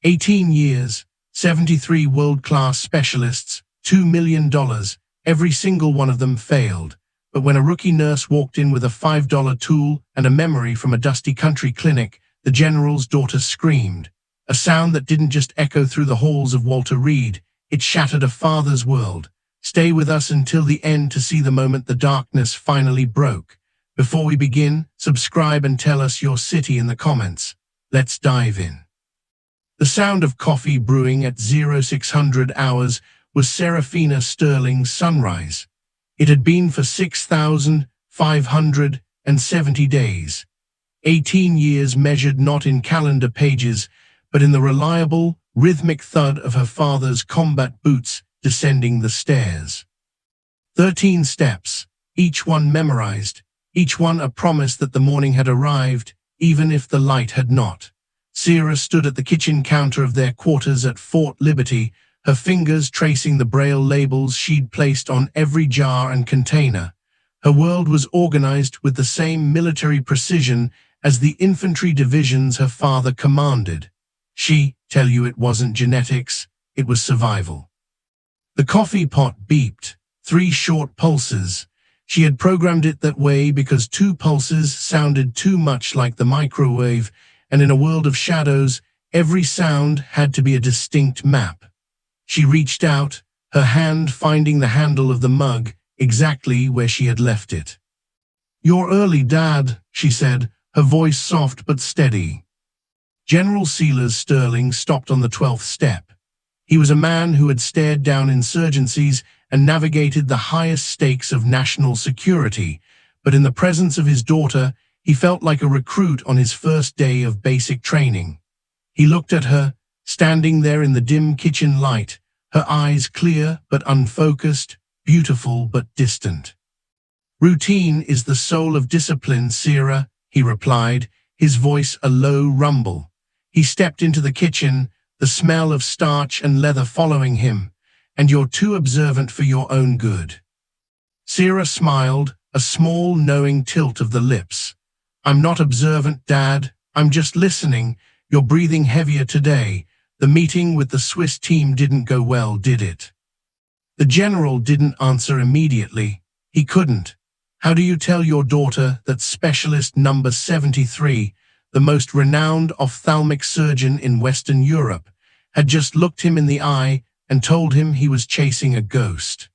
18 years, 73 world-class specialists, $2 million. Every single one of them failed. But when a rookie nurse walked in with a $5 tool and a memory from a dusty country clinic, the general's daughter screamed. A sound that didn't just echo through the halls of Walter Reed, it shattered a father's world. Stay with us until the end to see the moment the darkness finally broke. Before we begin, subscribe and tell us your city in the comments. Let's dive in. The sound of coffee brewing at 0600 hours was Serafina Sterling's sunrise. It had been for 6,570 days. 18 years measured not in calendar pages, but in the reliable, rhythmic thud of her father's combat boots descending the stairs. 13 steps, each one memorized, each one a promise that the morning had arrived, even if the light had not. Sierra stood at the kitchen counter of their quarters at Fort Liberty, her fingers tracing the braille labels she'd placed on every jar and container. Her world was organized with the same military precision as the infantry divisions her father commanded. She tell you it wasn't genetics, it was survival. The coffee pot beeped, 3 short pulses. She had programmed it that way because 2 pulses sounded too much like the microwave, and in a world of shadows, every sound had to be a distinct map. She reached out, her hand finding the handle of the mug exactly where she had left it. "You're early, Dad," she said, her voice soft but steady. General Silas Sterling stopped on the 12th step. He was a man who had stared down insurgencies and navigated the highest stakes of national security, but in the presence of his daughter, he felt like a recruit on his first day of basic training. He looked at her, standing there in the dim kitchen light, her eyes clear but unfocused, beautiful but distant. "Routine is the soul of discipline, Sierra," he replied, his voice a low rumble. He stepped into the kitchen, the smell of starch and leather following him. "And you're too observant for your own good." Sierra smiled, a small, knowing tilt of the lips. "I'm not observant, Dad. I'm just listening. You're breathing heavier today. The meeting with the Swiss team didn't go well, did it?" The general didn't answer immediately. He couldn't. How do you tell your daughter that specialist number 73, the most renowned ophthalmic surgeon in Western Europe, had just looked him in the eye and told him he was chasing a ghost?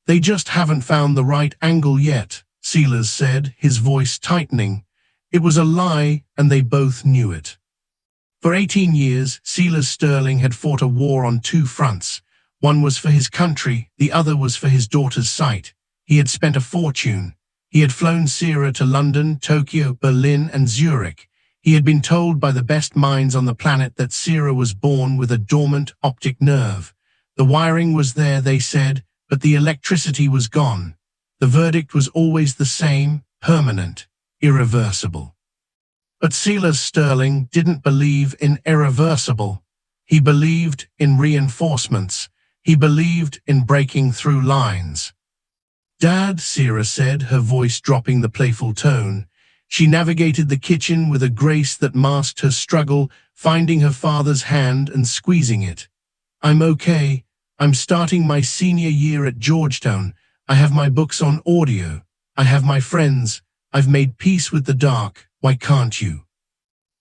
"They just haven't found the right angle yet," Silas said, his voice tightening. It was a lie, and they both knew it. For 18 years, Silas Sterling had fought a war on 2 fronts. One was for his country, the other was for his daughter's sight. He had spent a fortune. He had flown Sierra to London, Tokyo, Berlin, and Zurich. He had been told by the best minds on the planet that Sierra was born with a dormant optic nerve. The wiring was there, they said, but the electricity was gone. The verdict was always the same, permanent, irreversible. But Silas Sterling didn't believe in irreversible. He believed in reinforcements. He believed in breaking through lines. "Dad," Sierra said, her voice dropping the playful tone. She navigated the kitchen with a grace that masked her struggle, finding her father's hand and squeezing it. "I'm okay. I'm starting my senior year at Georgetown. I have my books on audio. I have my friends. I've made peace with the dark. Why can't you?"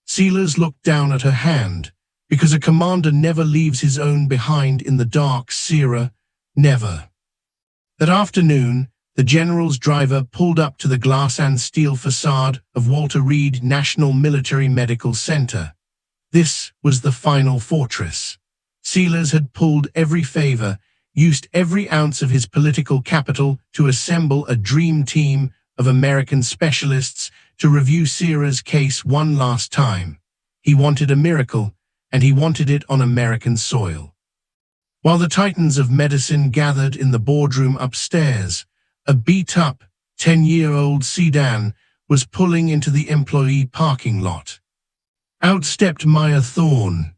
Silas looked down at her hand. "Because a commander never leaves his own behind in the dark, Sierra. Never." That afternoon, the general's driver pulled up to the glass and steel facade of Walter Reed National Military Medical Center. This was the final fortress. Silas had pulled every favor, used every ounce of his political capital to assemble a dream team of American specialists to review Sierra's case one last time. He wanted a miracle, and he wanted it on American soil. While the titans of medicine gathered in the boardroom upstairs, a beat-up, 10-year-old sedan was pulling into the employee parking lot. Out stepped Maya Thorne.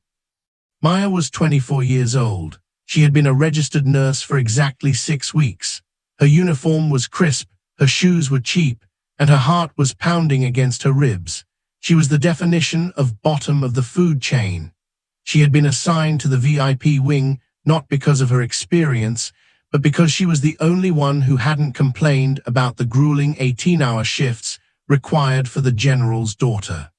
Maya was 24 years old. She had been a registered nurse for exactly 6 weeks. Her uniform was crisp, her shoes were cheap, and her heart was pounding against her ribs. She was the definition of bottom of the food chain. She had been assigned to the VIP wing not because of her experience, but because she was the only one who hadn't complained about the grueling 18-hour shifts required for the general's daughter.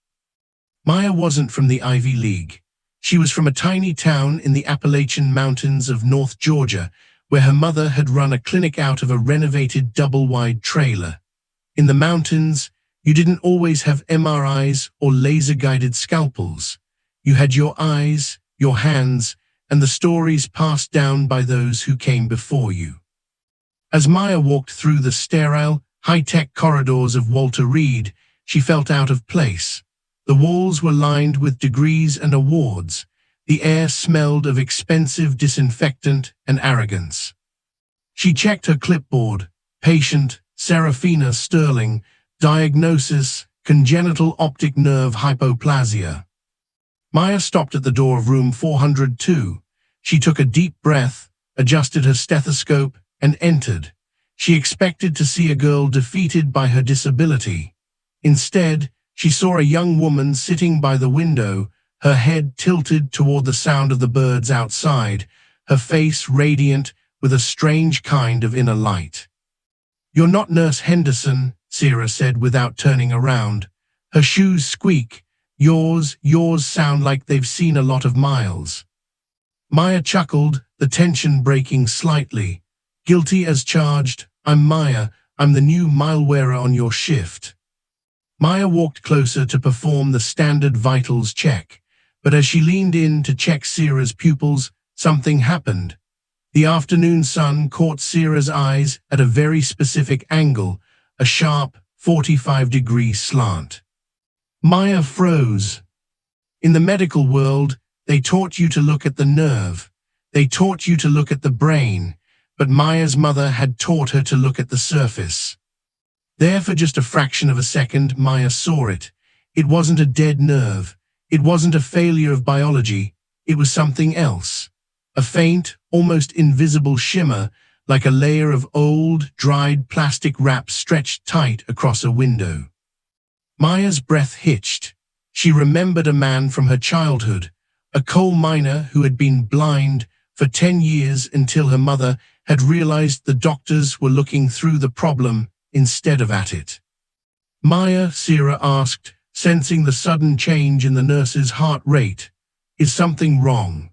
Maya wasn't from the Ivy League. She was from a tiny town in the Appalachian Mountains of North Georgia, where her mother had run a clinic out of a renovated double-wide trailer. In the mountains, you didn't always have MRIs or laser-guided scalpels. You had your eyes, your hands, and the stories passed down by those who came before you. As Maya walked through the sterile, high-tech corridors of Walter Reed, she felt out of place. The walls were lined with degrees and awards. The air smelled of expensive disinfectant and arrogance. She checked her clipboard. Patient, Silas Sterling. Diagnosis, congenital optic nerve hypoplasia. Maya stopped at the door of room 402. She took a deep breath, adjusted her stethoscope, and entered. She expected to see a girl defeated by her disability. Instead, she saw a young woman sitting by the window, her head tilted toward the sound of the birds outside, her face radiant with a strange kind of inner light. "You're not Nurse Henderson," Silas said without turning around. Her shoes squeak. Yours sound like they've seen a lot of miles." Maya chuckled, the tension breaking slightly. "Guilty as charged. I'm Maya. I'm the new mile-wearer on your shift." Maya walked closer to perform the standard vitals check, but as she leaned in to check Sierra's pupils, something happened. The afternoon sun caught Sierra's eyes at a very specific angle, a sharp 45-degree slant. Maya froze. In the medical world, they taught you to look at the nerve. They taught you to look at the brain, but Maya's mother had taught her to look at the surface. There for just a fraction of a second, Maya saw it. It wasn't a dead nerve. It wasn't a failure of biology. It was something else. A faint, almost invisible shimmer, like a layer of old, dried plastic wrap stretched tight across a window. Maya's breath hitched. She remembered a man from her childhood, a coal miner who had been blind for 10 years until her mother had realized the doctors were looking through the problem instead of at it. "Maya," Silas asked, sensing the sudden change in the nurse's heart rate, "is something wrong?"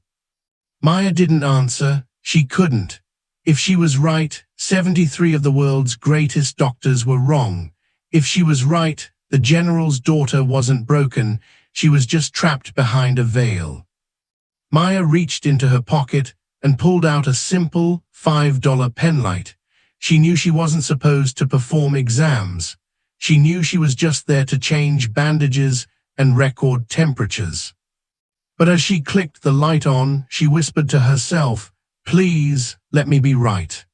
Maya didn't answer. She couldn't. If she was right, 73 of the world's greatest doctors were wrong. If she was right, the general's daughter wasn't broken, she was just trapped behind a veil. Maya reached into her pocket and pulled out a simple $5 penlight. She knew she wasn't supposed to perform exams. She knew she was just there to change bandages and record temperatures. But as she clicked the light on, she whispered to herself, "Please, let me be right."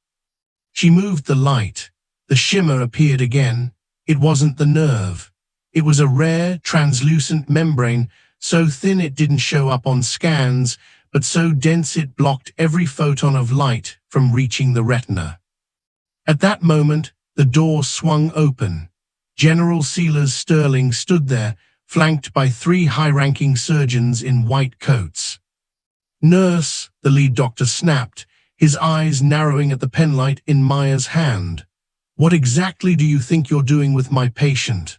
She moved the light. The shimmer appeared again. It wasn't the nerve. It was a rare, translucent membrane, so thin it didn't show up on scans, but so dense it blocked every photon of light from reaching the retina. At that moment, the door swung open. General Silas Sterling stood there, flanked by 3 high-ranking surgeons in white coats. "Nurse," the lead doctor snapped, his eyes narrowing at the penlight in Maya's hand. "What exactly do you think you're doing with my patient?"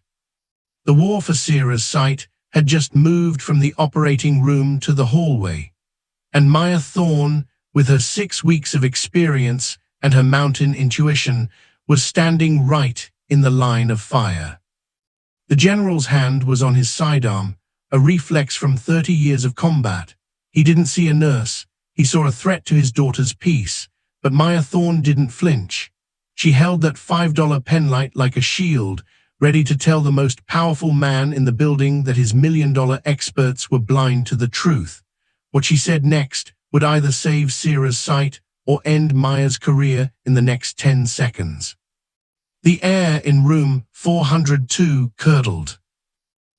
The war for Sierra's sight had just moved from the operating room to the hallway, and Maya Thorne, with her 6 weeks of experience and her mountain intuition, was standing right in the line of fire. The general's hand was on his sidearm, a reflex from 30 years of combat. He didn't see a nurse. He saw a threat to his daughter's peace, but Maya Thorne didn't flinch. She held that $5 penlight like a shield, ready to tell the most powerful man in the building that his $1 million experts were blind to the truth. What she said next would either save Sierra's sight or end Maya's career in the next 10 seconds. The air in room 402 curdled.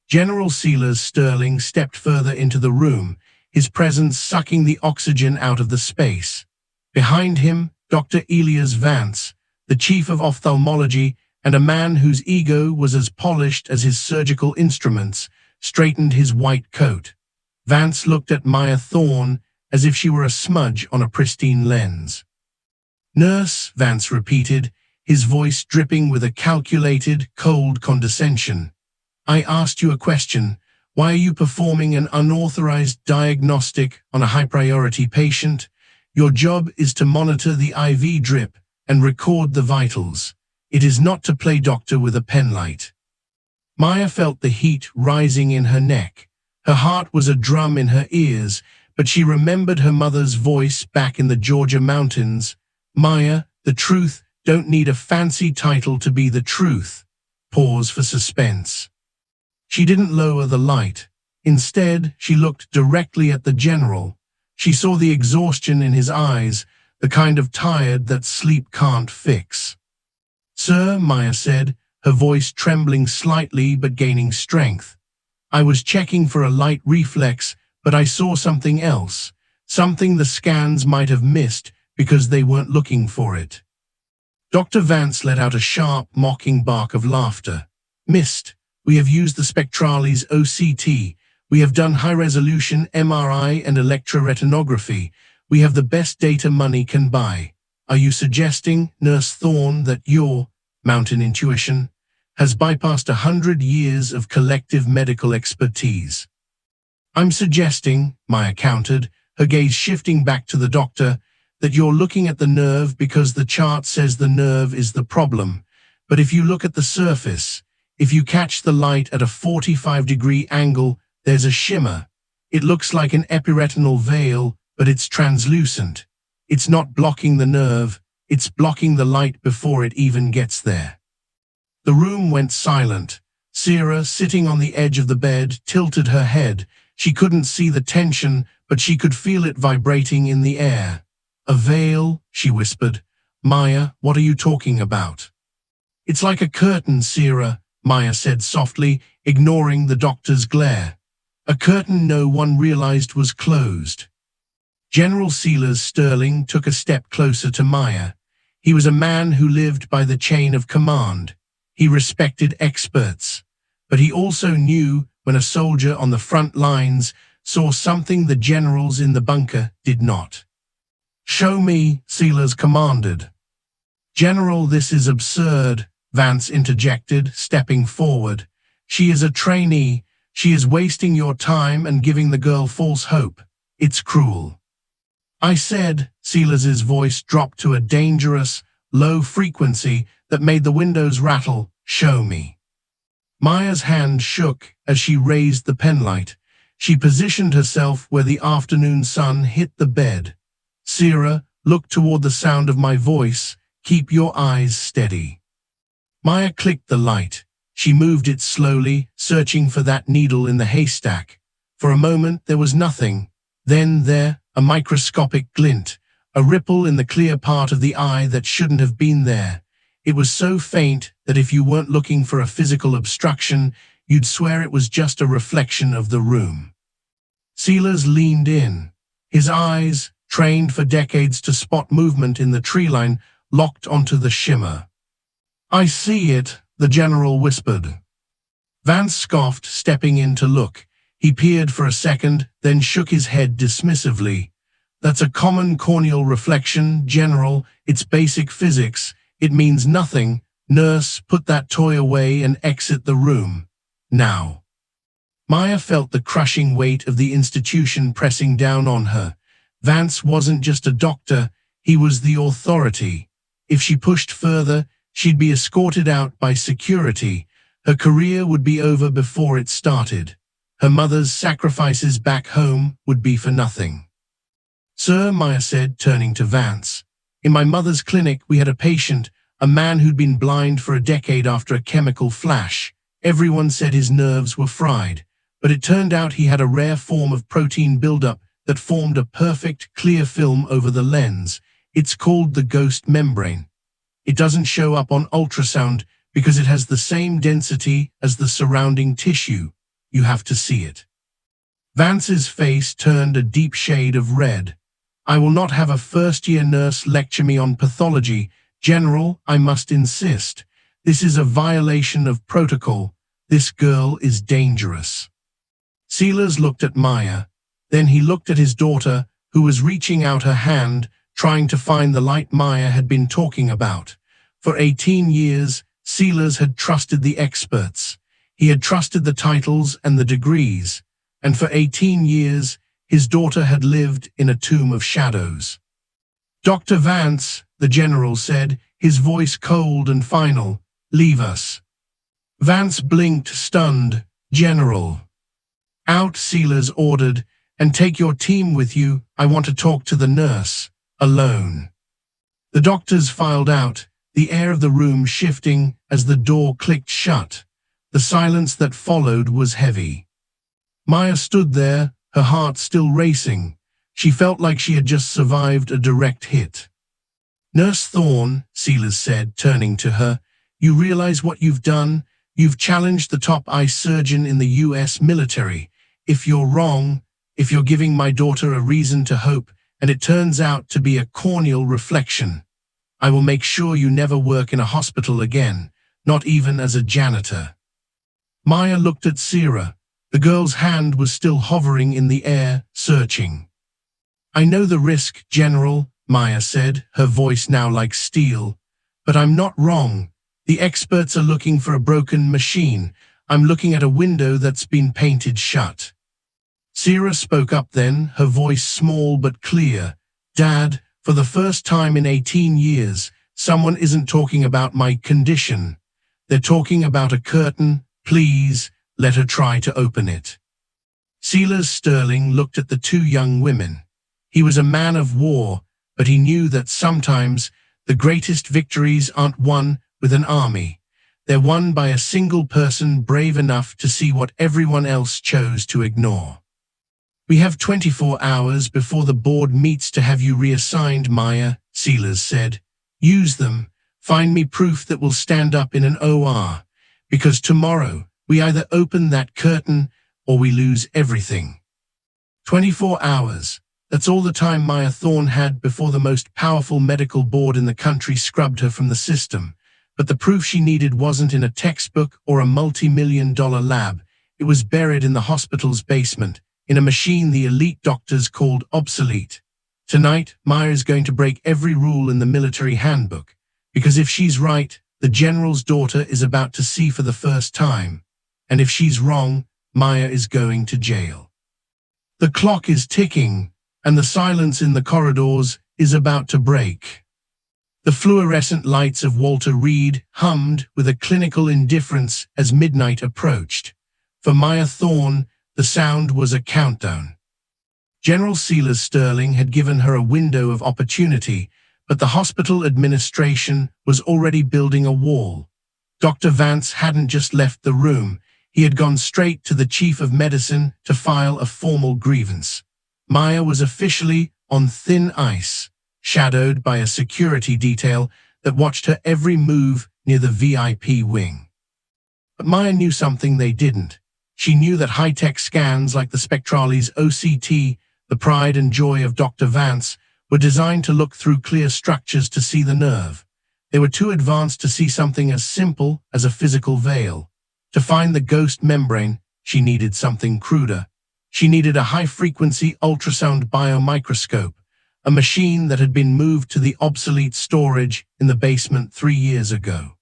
General Silas Sterling stepped further into the room, his presence sucking the oxygen out of the space. Behind him, Dr. Elias Vance, the chief of ophthalmology and a man whose ego was as polished as his surgical instruments, straightened his white coat. Vance looked at Maya Thorne as if she were a smudge on a pristine lens. "Nurse," Vance repeated, his voice dripping with a calculated, cold condescension. "I asked you a question. Why are you performing an unauthorized diagnostic on a high-priority patient? Your job is to monitor the IV drip and record the vitals. It is not to play doctor with a penlight." Maya felt the heat rising in her neck. Her heart was a drum in her ears, but she remembered her mother's voice back in the Georgia mountains. "Maya, the truth don't need a fancy title to be the truth." Pause for suspense. She didn't lower the light. Instead, she looked directly at the general. She saw the exhaustion in his eyes, the kind of tired that sleep can't fix. "Sir," Maya said, her voice trembling slightly but gaining strength, "I was checking for a light reflex, but I saw something else, something the scans might have missed because they weren't looking for it." Dr. Vance let out a sharp, mocking bark of laughter. "Missed. We have used the Spectrali's OCT. We have done high-resolution MRI and electroretinography. We have the best data money can buy. Are you suggesting, Nurse Thorne, that your mountain intuition has bypassed 100 years of collective medical expertise?" "I'm suggesting," Maya countered, her gaze shifting back to the doctor, "that you're looking at the nerve because the chart says the nerve is the problem. But if you look at the surface, if you catch the light at a 45-degree angle, there's a shimmer. It looks like an epiretinal veil, but it's translucent. It's not blocking the nerve, it's blocking the light before it even gets there." The room went silent. Sarah, sitting on the edge of the bed, tilted her head. She couldn't see the tension, but she could feel it vibrating in the air. "A veil," she whispered. "Maya, what are you talking about?" "It's like a curtain, Sarah," Maya said softly, ignoring the doctor's glare. "A curtain no one realized was closed." General Silas Sterling took a step closer to Maya. He was a man who lived by the chain of command. He respected experts, but he also knew when a soldier on the front lines saw something the generals in the bunker did not. "Show me," Silas commanded. "General, this is absurd," Vance interjected, stepping forward. "She is a trainee. She is wasting your time and giving the girl false hope. It's cruel." "I said," Silas's voice dropped to a dangerous, low frequency that made the windows rattle, "show me." Maya's hand shook as she raised the penlight. She positioned herself where the afternoon sun hit the bed. "Sarah, look toward the sound of my voice. Keep your eyes steady." Maya clicked the light. She moved it slowly, searching for that needle in the haystack. For a moment there was nothing. Then there, a microscopic glint, a ripple in the clear part of the eye that shouldn't have been there. It was so faint that if you weren't looking for a physical obstruction, you'd swear it was just a reflection of the room. Silas leaned in. His eyes, trained for decades to spot movement in the tree line, locked onto the shimmer. "I see it," the general whispered. Vance scoffed, stepping in to look. He peered for a second, then shook his head dismissively. "That's a common corneal reflection, General. It's basic physics. It means nothing. Nurse, put that toy away and exit the room. Now." Maya felt the crushing weight of the institution pressing down on her. Vance wasn't just a doctor, he was the authority. If she pushed further, she'd be escorted out by security. Her career would be over before it started. Her mother's sacrifices back home would be for nothing. "Sir," Maya said, turning to Vance, "in my mother's clinic we had a patient, a man who'd been blind for a decade after a chemical flash. Everyone said his nerves were fried, but it turned out he had a rare form of protein buildup that formed a perfect, clear film over the lens. It's called the ghost membrane. It doesn't show up on ultrasound because it has the same density as the surrounding tissue. You have to see it." Vance's face turned a deep shade of red. "I will not have a first-year nurse lecture me on pathology. General, I must insist. This is a violation of protocol. This girl is dangerous." Silas looked at Maya. Then he looked at his daughter, who was reaching out her hand, trying to find the light Maya had been talking about. For 18 years, Silas had trusted the experts. He had trusted the titles and the degrees. And for 18 years, his daughter had lived in a tomb of shadows. "Dr. Vance," the general said, his voice cold and final, "leave us." Vance blinked, stunned. "General." "Out," Silas ordered, "and take your team with you. I want to talk to the nurse. Alone." The doctors filed out, the air of the room shifting as the door clicked shut. The silence that followed was heavy. Maya stood there, her heart still racing. She felt like she had just survived a direct hit. "Nurse Thorne," Silas said, turning to her, "you realize what you've done? You've challenged the top eye surgeon in the U.S. military. If you're wrong, if you're giving my daughter a reason to hope, and it turns out to be a corneal reflection, I will make sure you never work in a hospital again, not even as a janitor." Maya looked at Sierra. The girl's hand was still hovering in the air, searching. "I know the risk, General," Maya said, her voice now like steel. "But I'm not wrong. The experts are looking for a broken machine. I'm looking at a window that's been painted shut." Sierra spoke up then, her voice small but clear. "Dad, for the first time in 18 years, someone isn't talking about my condition. They're talking about a curtain. Please, let her try to open it." Silas Sterling looked at the two young women. He was a man of war, but he knew that sometimes the greatest victories aren't won with an army. They're won by a single person brave enough to see what everyone else chose to ignore. "We have 24 hours before the board meets to have you reassigned, Maya," Silas said. "Use them. Find me proof that will stand up in an OR. Because tomorrow, we either open that curtain or we lose everything." 24 hours. That's all the time Maya Thorne had before the most powerful medical board in the country scrubbed her from the system. But the proof she needed wasn't in a textbook or a multi-million-dollar lab. It was buried in the hospital's basement, in a machine the elite doctors called obsolete. Tonight, Maya is going to break every rule in the military handbook. Because if she's right, the general's daughter is about to see for the first time. And if she's wrong, Maya is going to jail. The clock is ticking, and the silence in the corridors is about to break. The fluorescent lights of Walter Reed hummed with a clinical indifference as midnight approached. For Maya Thorne, the sound was a countdown. General Silas Sterling had given her a window of opportunity, but the hospital administration was already building a wall. Dr. Vance hadn't just left the room. He had gone straight to the chief of medicine to file a formal grievance. Maya was officially on thin ice, shadowed by a security detail that watched her every move near the VIP wing. But Maya knew something they didn't. She knew that high-tech scans like the Spectrali's OCT, the pride and joy of Dr. Vance, were designed to look through clear structures to see the nerve. They were too advanced to see something as simple as a physical veil. To find the ghost membrane, she needed something cruder. She needed a high-frequency ultrasound biomicroscope, a machine that had been moved to the obsolete storage in the basement 3 years ago.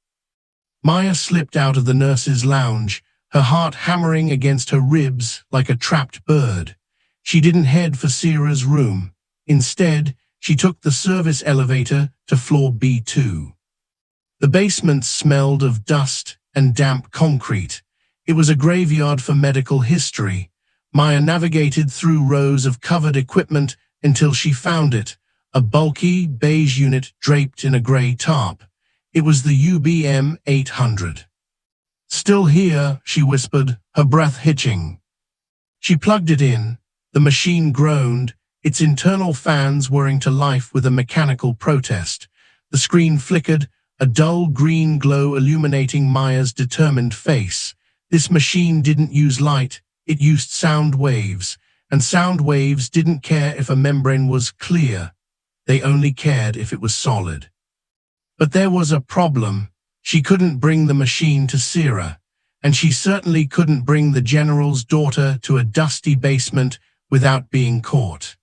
Maya slipped out of the nurse's lounge, her heart hammering against her ribs like a trapped bird. She didn't head for Sierra's room. Instead, she took the service elevator to floor B2. The basement smelled of dust and damp concrete. It was a graveyard for medical history. Maya navigated through rows of covered equipment until she found it, a bulky beige unit draped in a gray tarp. It was the UBM 800. "Still here," she whispered, her breath hitching. She plugged it in. The machine groaned, its internal fans whirring to life with a mechanical protest. The screen flickered, a dull green glow illuminating Maya's determined face. This machine didn't use light, it used sound waves, and sound waves didn't care if a membrane was clear. They only cared if it was solid. But there was a problem. She couldn't bring the machine to Sierra, and she certainly couldn't bring the general's daughter to a dusty basement without being caught.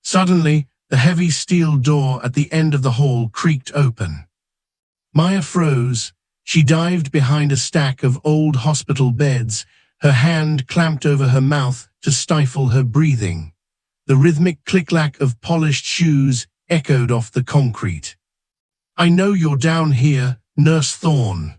Suddenly, the heavy steel door at the end of the hall creaked open. Maya froze. She dived behind a stack of old hospital beds, her hand clamped over her mouth to stifle her breathing. The rhythmic click-clack of polished shoes echoed off the concrete. "I know you're down here, Nurse Thorne."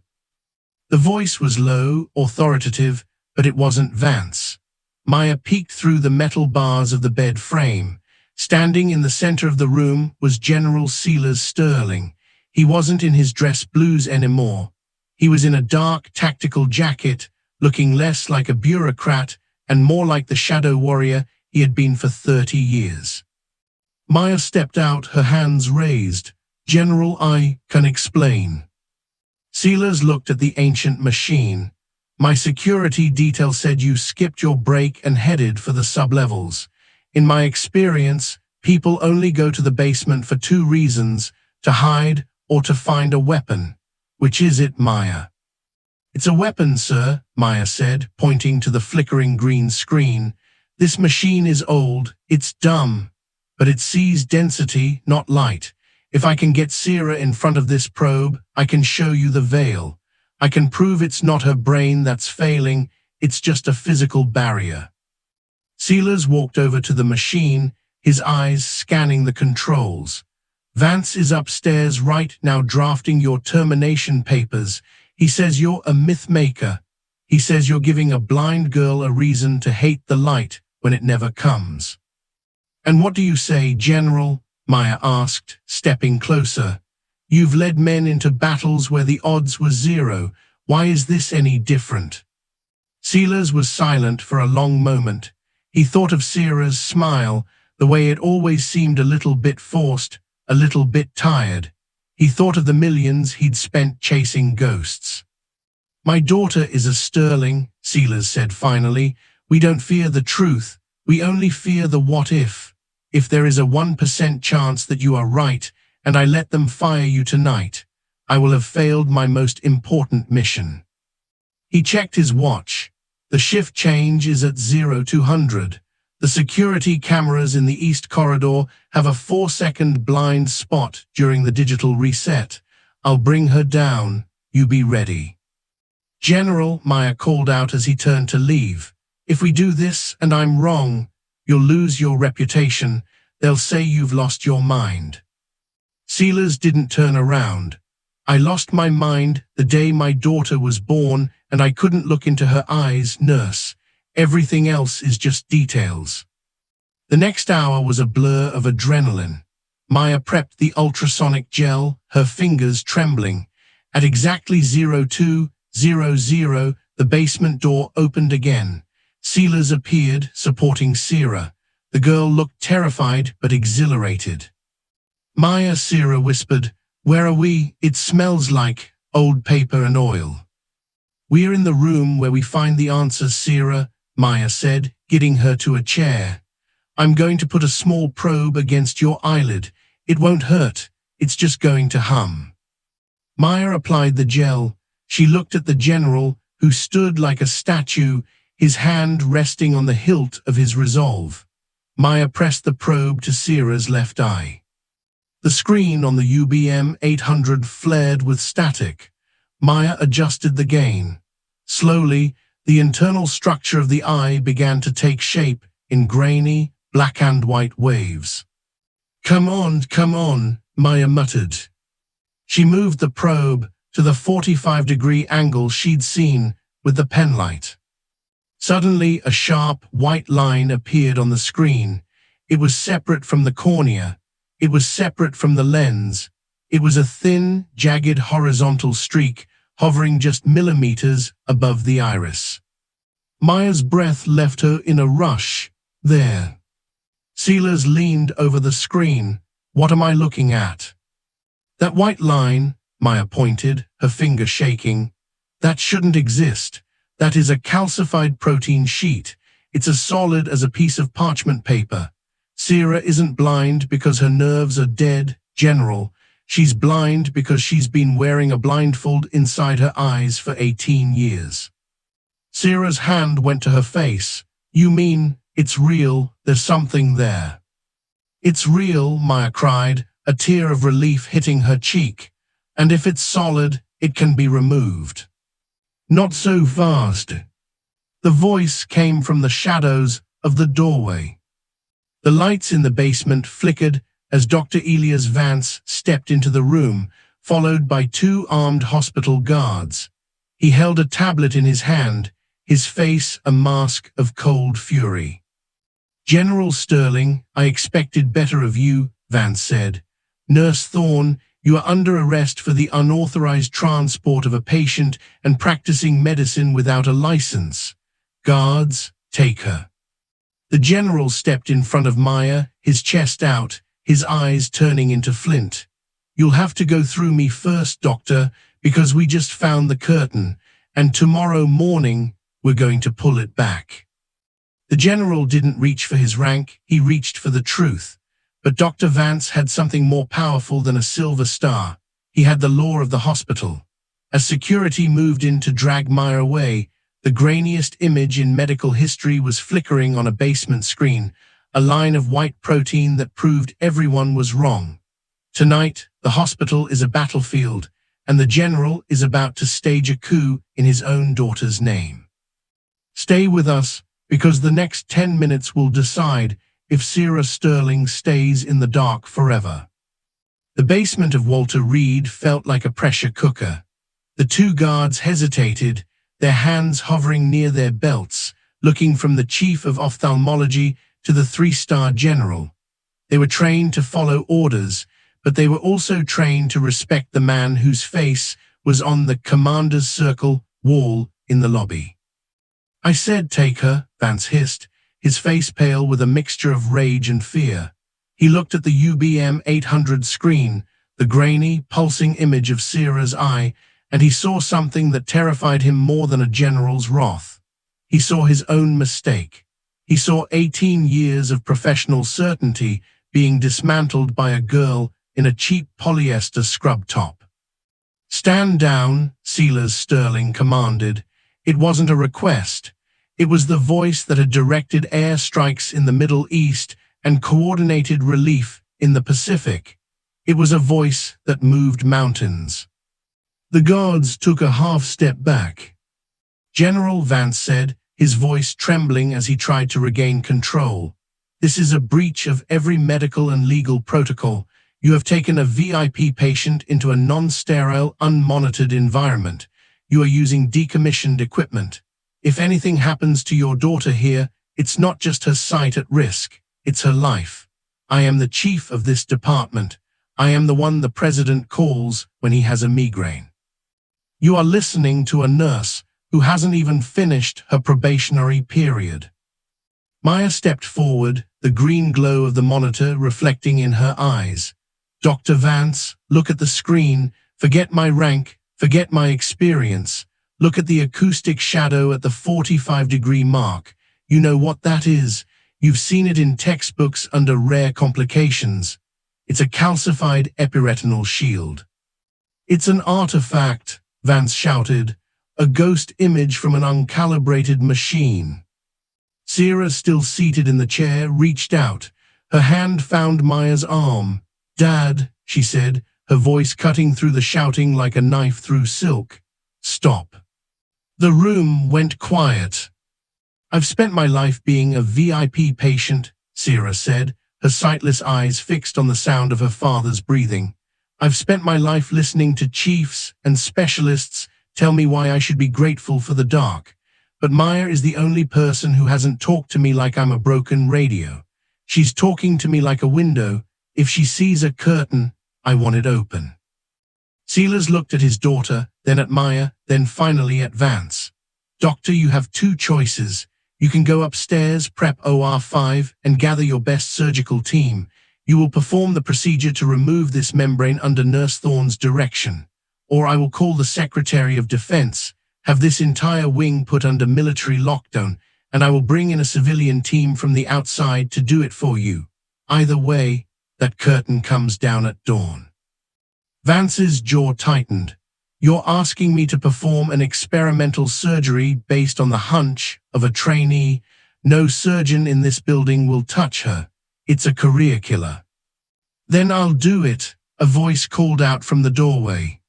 The voice was low, authoritative, but it wasn't Vance. Maya peeked through the metal bars of the bed frame. Standing in the center of the room was General Silas Sterling. He wasn't in his dress blues anymore. He was in a dark, tactical jacket, looking less like a bureaucrat and more like the shadow warrior he had been for 30 years. Maya stepped out, her hands raised. "General, I can explain." Silas looked at the ancient machine. "My security detail said you skipped your break and headed for the sublevels. In my experience, people only go to the basement for 2 reasons: to hide or to find a weapon. Which is it, Maya?" "It's a weapon, sir," Maya said, pointing to the flickering green screen. "This machine is old, it's dumb, but it sees density, not light. If I can get Sierra in front of this probe, I can show you the veil. I can prove it's not her brain that's failing, it's just a physical barrier." Silas walked over to the machine, his eyes scanning the controls. "Vance is upstairs right now drafting your termination papers. He says you're a myth maker. He says you're giving a blind girl a reason to hate the light when it never comes." "And what do you say, General?" Maya asked, stepping closer. "You've led men into battles where the odds were 0. Why is this any different?" Silas was silent for a long moment. He thought of Sierra's smile, the way it always seemed a little bit forced, a little bit tired. He thought of the millions he'd spent chasing ghosts. "My daughter is a Sterling," Silas said finally. "We don't fear the truth, we only fear the what if. If there is a 1% chance that you are right, and I let them fire you tonight, I will have failed my most important mission." He checked his watch. The shift change is at 0200. The security cameras in the East Corridor have a 4-second blind spot during the digital reset. I'll bring her down. You be ready. "General," Maya called out as he turned to leave, "if we do this and I'm wrong, you'll lose your reputation. They'll say you've lost your mind." Silas didn't turn around. "I lost my mind the day my daughter was born, and I couldn't look into her eyes, nurse. Everything else is just details." The next hour was a blur of adrenaline. Maya prepped the ultrasonic gel, her fingers trembling. At exactly 0200, the basement door opened again. Silas appeared, supporting Sierra. The girl looked terrified but exhilarated. "Maya," Sierra whispered, "where are we? It smells like old paper and oil." "We're in the room where we find the answers, Sierra," Maya said, getting her to a chair. "I'm going to put a small probe against your eyelid. It won't hurt, it's just going to hum." Maya applied the gel. She looked at the general, who stood like a statue, his hand resting on the hilt of his resolve. Maya pressed the probe to Sierra's left eye. The screen on the UBM 800 flared with static. Maya adjusted the gain. Slowly, the internal structure of the eye began to take shape in grainy, black and white waves. Come on," Maya muttered. She moved the probe to the 45-degree angle she'd seen with the penlight. Suddenly, a sharp, white line appeared on the screen. It was separate from the cornea. It was separate from the lens. It was a thin, jagged horizontal streak hovering just millimeters above the iris. Maya's breath left her in a rush. "There." Silas leaned over the screen. "What am I looking at?" "That white line," Maya pointed, her finger shaking. "That shouldn't exist. That is a calcified protein sheet. It's as solid as a piece of parchment paper. Sierra isn't blind because her nerves are dead, General. She's blind because she's been wearing a blindfold inside her eyes for 18 years. Sierra's hand went to her face. "You mean It's real, there's something there. It's real, Maya cried, a tear of relief hitting her cheek. And if it's solid, it can be removed. Not so fast. The voice came from the shadows of the doorway. The lights in the basement flickered as Dr. Elias Vance stepped into the room, followed by two armed hospital guards. He held a tablet in his hand, his face a mask of cold fury. "General Sterling, I expected better of you," Vance said. "Nurse Thorne, you are under arrest for the unauthorized transport of a patient and practicing medicine without a license. Guards, take her." The general stepped in front of Maya, his chest out, his eyes turning into flint. "You'll have to go through me first, doctor, because we just found the curtain, and tomorrow morning we're going to pull it back." The general didn't reach for his rank, he reached for the truth. But Dr. Vance had something more powerful than a silver star. He had the law of the hospital. As security moved in to drag Maya away, the grainiest image in medical history was flickering on a basement screen, a line of white protein that proved everyone was wrong. Tonight, the hospital is a battlefield, and the general is about to stage a coup in his own daughter's name. Stay with us, because the next 10 minutes will decide if Silas Sterling stays in the dark forever. The basement of Walter Reed felt like a pressure cooker. The two guards hesitated, their hands hovering near their belts, looking from the chief of ophthalmology to the three-star general. They were trained to follow orders, but they were also trained to respect the man whose face was on the commander's circle wall in the lobby. "I said take her," Vance hissed, his face pale with a mixture of rage and fear. He looked at the UBM 800 screen, the grainy, pulsing image of Sierra's eye, and he saw something that terrified him more than a general's wrath. He saw his own mistake. He saw 18 years of professional certainty being dismantled by a girl in a cheap polyester scrub top. "Stand down," Silas Sterling commanded. It wasn't a request. It was the voice that had directed air strikes in the Middle East and coordinated relief in the Pacific. It was a voice that moved mountains. The guards took a half-step back. "General," Vance said, his voice trembling as he tried to regain control, "this is a breach of every medical and legal protocol. You have taken a VIP patient into a non-sterile, unmonitored environment. You are using decommissioned equipment. If anything happens to your daughter here, it's not just her sight at risk, it's her life. I am the chief of this department. I am the one the president calls when he has a migraine. You are listening to a nurse who hasn't even finished her probationary period." Maya stepped forward, the green glow of the monitor reflecting in her eyes. "Dr. Vance, look at the screen. Forget my rank, forget my experience. Look at the acoustic shadow at the 45-degree mark. You know what that is. You've seen it in textbooks under rare complications. It's a calcified epiretinal shield." "It's an artifact," Vance shouted, "a ghost image from an uncalibrated machine." Sierra, still seated in the chair, reached out. Her hand found Maya's arm. "Dad," she said, her voice cutting through the shouting like a knife through silk. "Stop." The room went quiet. "I've spent my life being a VIP patient," Sierra said, her sightless eyes fixed on the sound of her father's breathing. "I've spent my life listening to chiefs and specialists tell me why I should be grateful for the dark. But Maya is the only person who hasn't talked to me like I'm a broken radio. She's talking to me like a window. If she sees a curtain, I want it open." Silas looked at his daughter, then at Maya, then finally at Vance. "Doctor, you have two choices. You can go upstairs, prep OR5, and gather your best surgical team. You will perform the procedure to remove this membrane under Nurse Thorne's direction. Or I will call the Secretary of Defense, have this entire wing put under military lockdown, and I will bring in a civilian team from the outside to do it for you. Either way, that curtain comes down at dawn." Vance's jaw tightened. "You're asking me to perform an experimental surgery based on the hunch of a trainee, No surgeon in this building will touch her. It's a career killer. Then I'll do it, a voice called out from the doorway.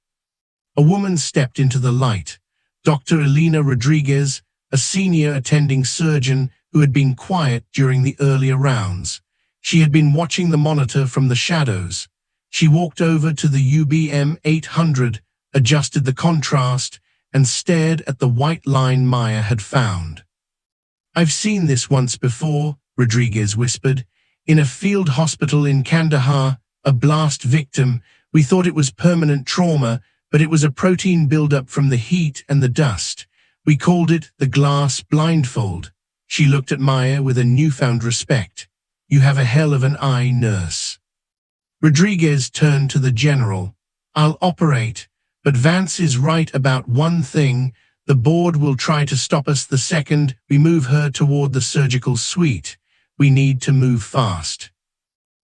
A woman stepped into the light. Dr. Elena Rodriguez, a senior attending surgeon who had been quiet during the earlier rounds. She had been watching the monitor from the shadows. She walked over to the UBM 800, adjusted the contrast, and stared at the white line Maya had found. "I've seen this once before," Rodriguez whispered. "In a field hospital in Kandahar, a blast victim. We thought it was permanent trauma, but it was a protein buildup from the heat and the dust. We called it the glass blindfold." She looked at Maya with a newfound respect. "You have a hell of an eye, nurse." Rodriguez turned to the general. "I'll operate, but Vance is right about one thing. The board will try to stop us the second we move her toward the surgical suite. We need to move fast."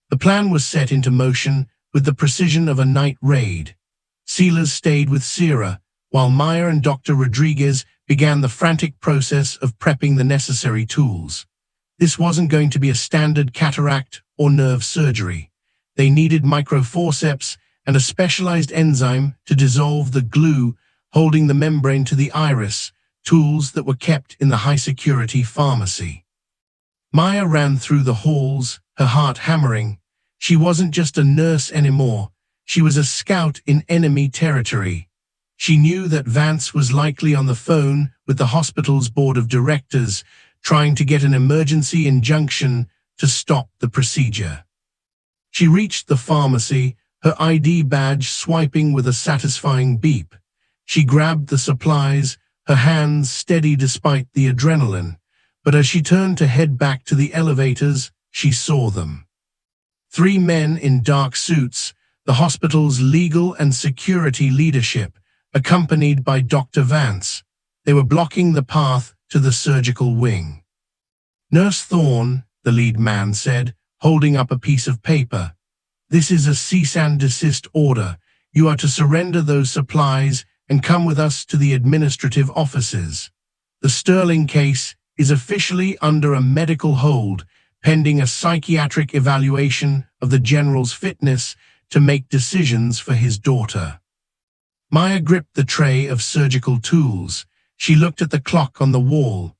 The plan was set into motion with the precision of a night raid. Silas stayed with Sierra, while Maya and Dr. Rodriguez began the frantic process of prepping the necessary tools. This wasn't going to be a standard cataract or nerve surgery. They needed microforceps and a specialized enzyme to dissolve the glue holding the membrane to the iris, tools that were kept in the high-security pharmacy. Maya ran through the halls, her heart hammering. She wasn't just a nurse anymore. She was a scout in enemy territory. She knew that Vance was likely on the phone with the hospital's board of directors, trying to get an emergency injunction to stop the procedure. She reached the pharmacy, her ID badge swiping with a satisfying beep. She grabbed the supplies, her hands steady despite the adrenaline. But as she turned to head back to the elevators, she saw them. 3 men in dark suits, the hospital's legal and security leadership, accompanied by Dr. Vance. They were blocking the path to the surgical wing. "Nurse Thorne," the lead man said, holding up a piece of paper. "This is a cease and desist order. You are to surrender those supplies and come with us to the administrative offices. The Sterling case is officially under a medical hold, pending a psychiatric evaluation of the general's fitness to make decisions for his daughter." Maya gripped the tray of surgical tools. She looked at the clock on the wall.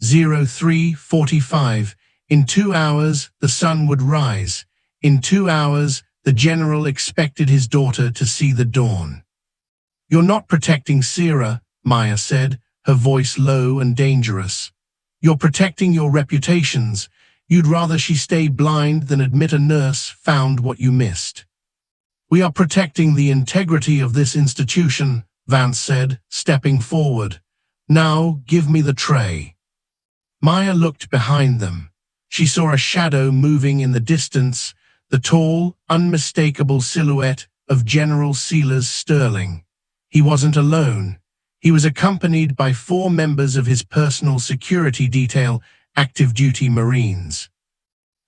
03:45. In 2 hours, the sun would rise. In 2 hours, the general expected his daughter to see the dawn. "You're not protecting Sierra," Maya said, her voice low and dangerous. "You're protecting your reputations. You'd rather she stay blind than admit a nurse found what you missed." "We are protecting the integrity of this institution," Vance said, stepping forward. "Now give me the tray." Maya looked behind them. She saw a shadow moving in the distance, the tall, unmistakable silhouette of General Silas Sterling. He wasn't alone. He was accompanied by 4 members of his personal security detail, active-duty Marines.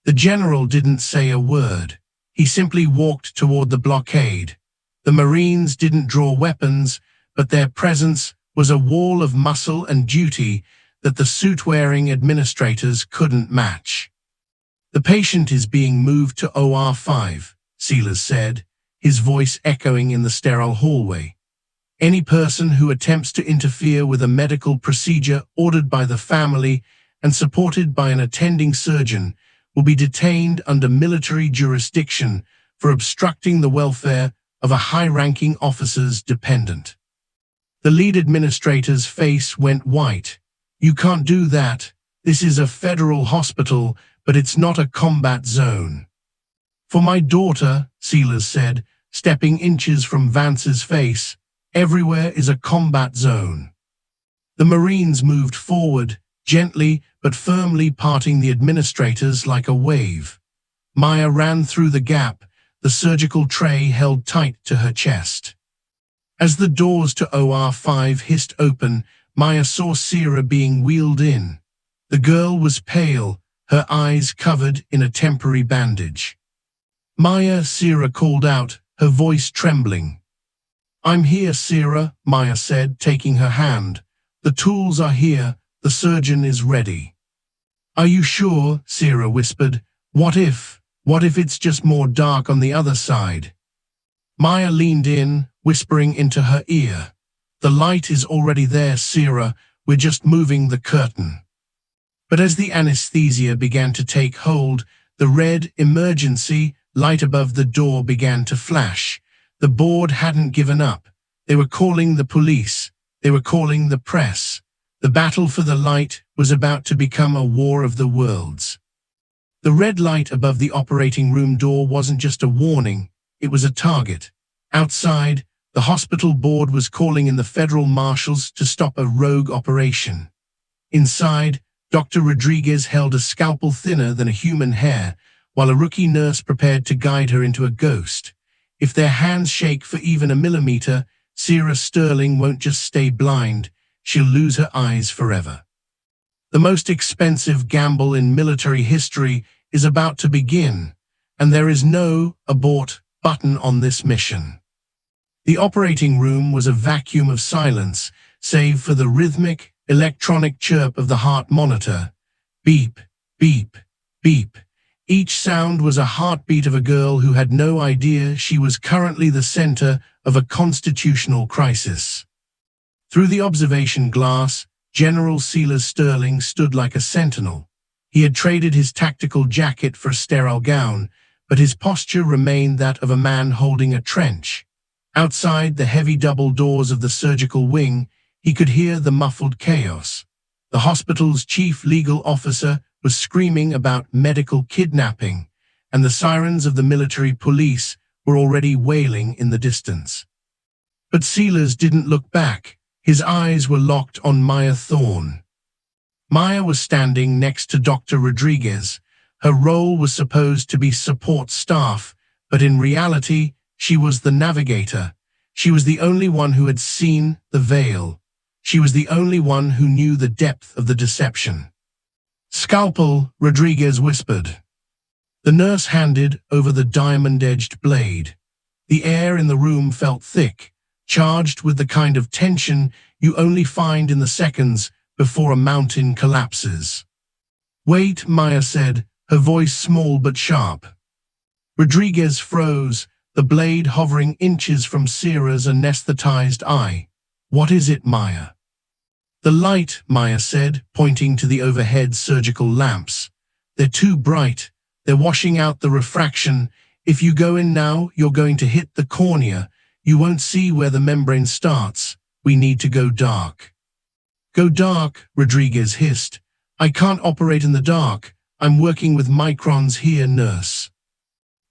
The general didn't say a word. He simply walked toward the blockade. The Marines didn't draw weapons, but their presence was a wall of muscle and duty that the suit-wearing administrators couldn't match. "The patient is being moved to OR5, Silas said, his voice echoing in the sterile hallway. "Any person who attempts to interfere with a medical procedure ordered by the family and supported by an attending surgeon will be detained under military jurisdiction for obstructing the welfare of a high-ranking officer's dependent." The lead administrator's face went white. "You can't do that. This is a federal hospital, but it's not a combat zone." "For my daughter," Silas said, stepping inches from Vance's face, "everywhere is a combat zone." The Marines moved forward, gently but firmly parting the administrators like a wave. Maya ran through the gap, the surgical tray held tight to her chest. As the doors to OR5 hissed open, Maya saw Sierra being wheeled in. The girl was pale, her eyes covered in a temporary bandage. "Maya," Sierra called out, her voice trembling. "I'm here, Sierra," Maya said, taking her hand. "The tools are here. The surgeon is ready." Are you sure? Sarah whispered. What if it's just more dark on the other side? Maya leaned in, whispering into her ear. The light is already there, Sarah. We're just moving the curtain. But as the anesthesia began to take hold, the red emergency light above the door began to flash. The board hadn't given up. They were calling the police. They were calling the press. The battle for the light was about to become a war of the worlds. The red light above the operating room door wasn't just a warning, it was a target. Outside, the hospital board was calling in the federal marshals to stop a rogue operation. Inside, Dr. Rodriguez held a scalpel thinner than a human hair, while a rookie nurse prepared to guide her into a ghost. If their hands shake for even a millimeter, Silas Sterling won't just stay blind, she'll lose her eyes forever. The most expensive gamble in military history is about to begin, and there is no abort button on this mission. The operating room was a vacuum of silence, save for the rhythmic, electronic chirp of the heart monitor. Beep, beep, beep. Each sound was a heartbeat of a girl who had no idea she was currently the center of a constitutional crisis. Through the observation glass, General Silas Sterling stood like a sentinel. He had traded his tactical jacket for a sterile gown, but his posture remained that of a man holding a trench. Outside the heavy double doors of the surgical wing, he could hear the muffled chaos. The hospital's chief legal officer was screaming about medical kidnapping, and the sirens of the military police were already wailing in the distance. But Silas didn't look back. His eyes were locked on Maya Thorne. Maya was standing next to Dr. Rodriguez. Her role was supposed to be support staff, but in reality, she was the navigator. She was the only one who had seen the veil. She was the only one who knew the depth of the deception. Scalpel, Rodriguez whispered. The nurse handed over the diamond-edged blade. The air in the room felt thick, charged with the kind of tension you only find in the seconds before a mountain collapses. Wait, Maya said, her voice small but sharp. Rodriguez froze, the blade hovering inches from Sarah's anesthetized eye. What is it, Maya? The light, Maya said, pointing to the overhead surgical lamps. They're too bright. They're washing out the refraction. If you go in now, you're going to hit the cornea. You won't see where the membrane starts. We need to go dark. Go dark, Rodriguez hissed. I can't operate in the dark. I'm working with microns here, nurse.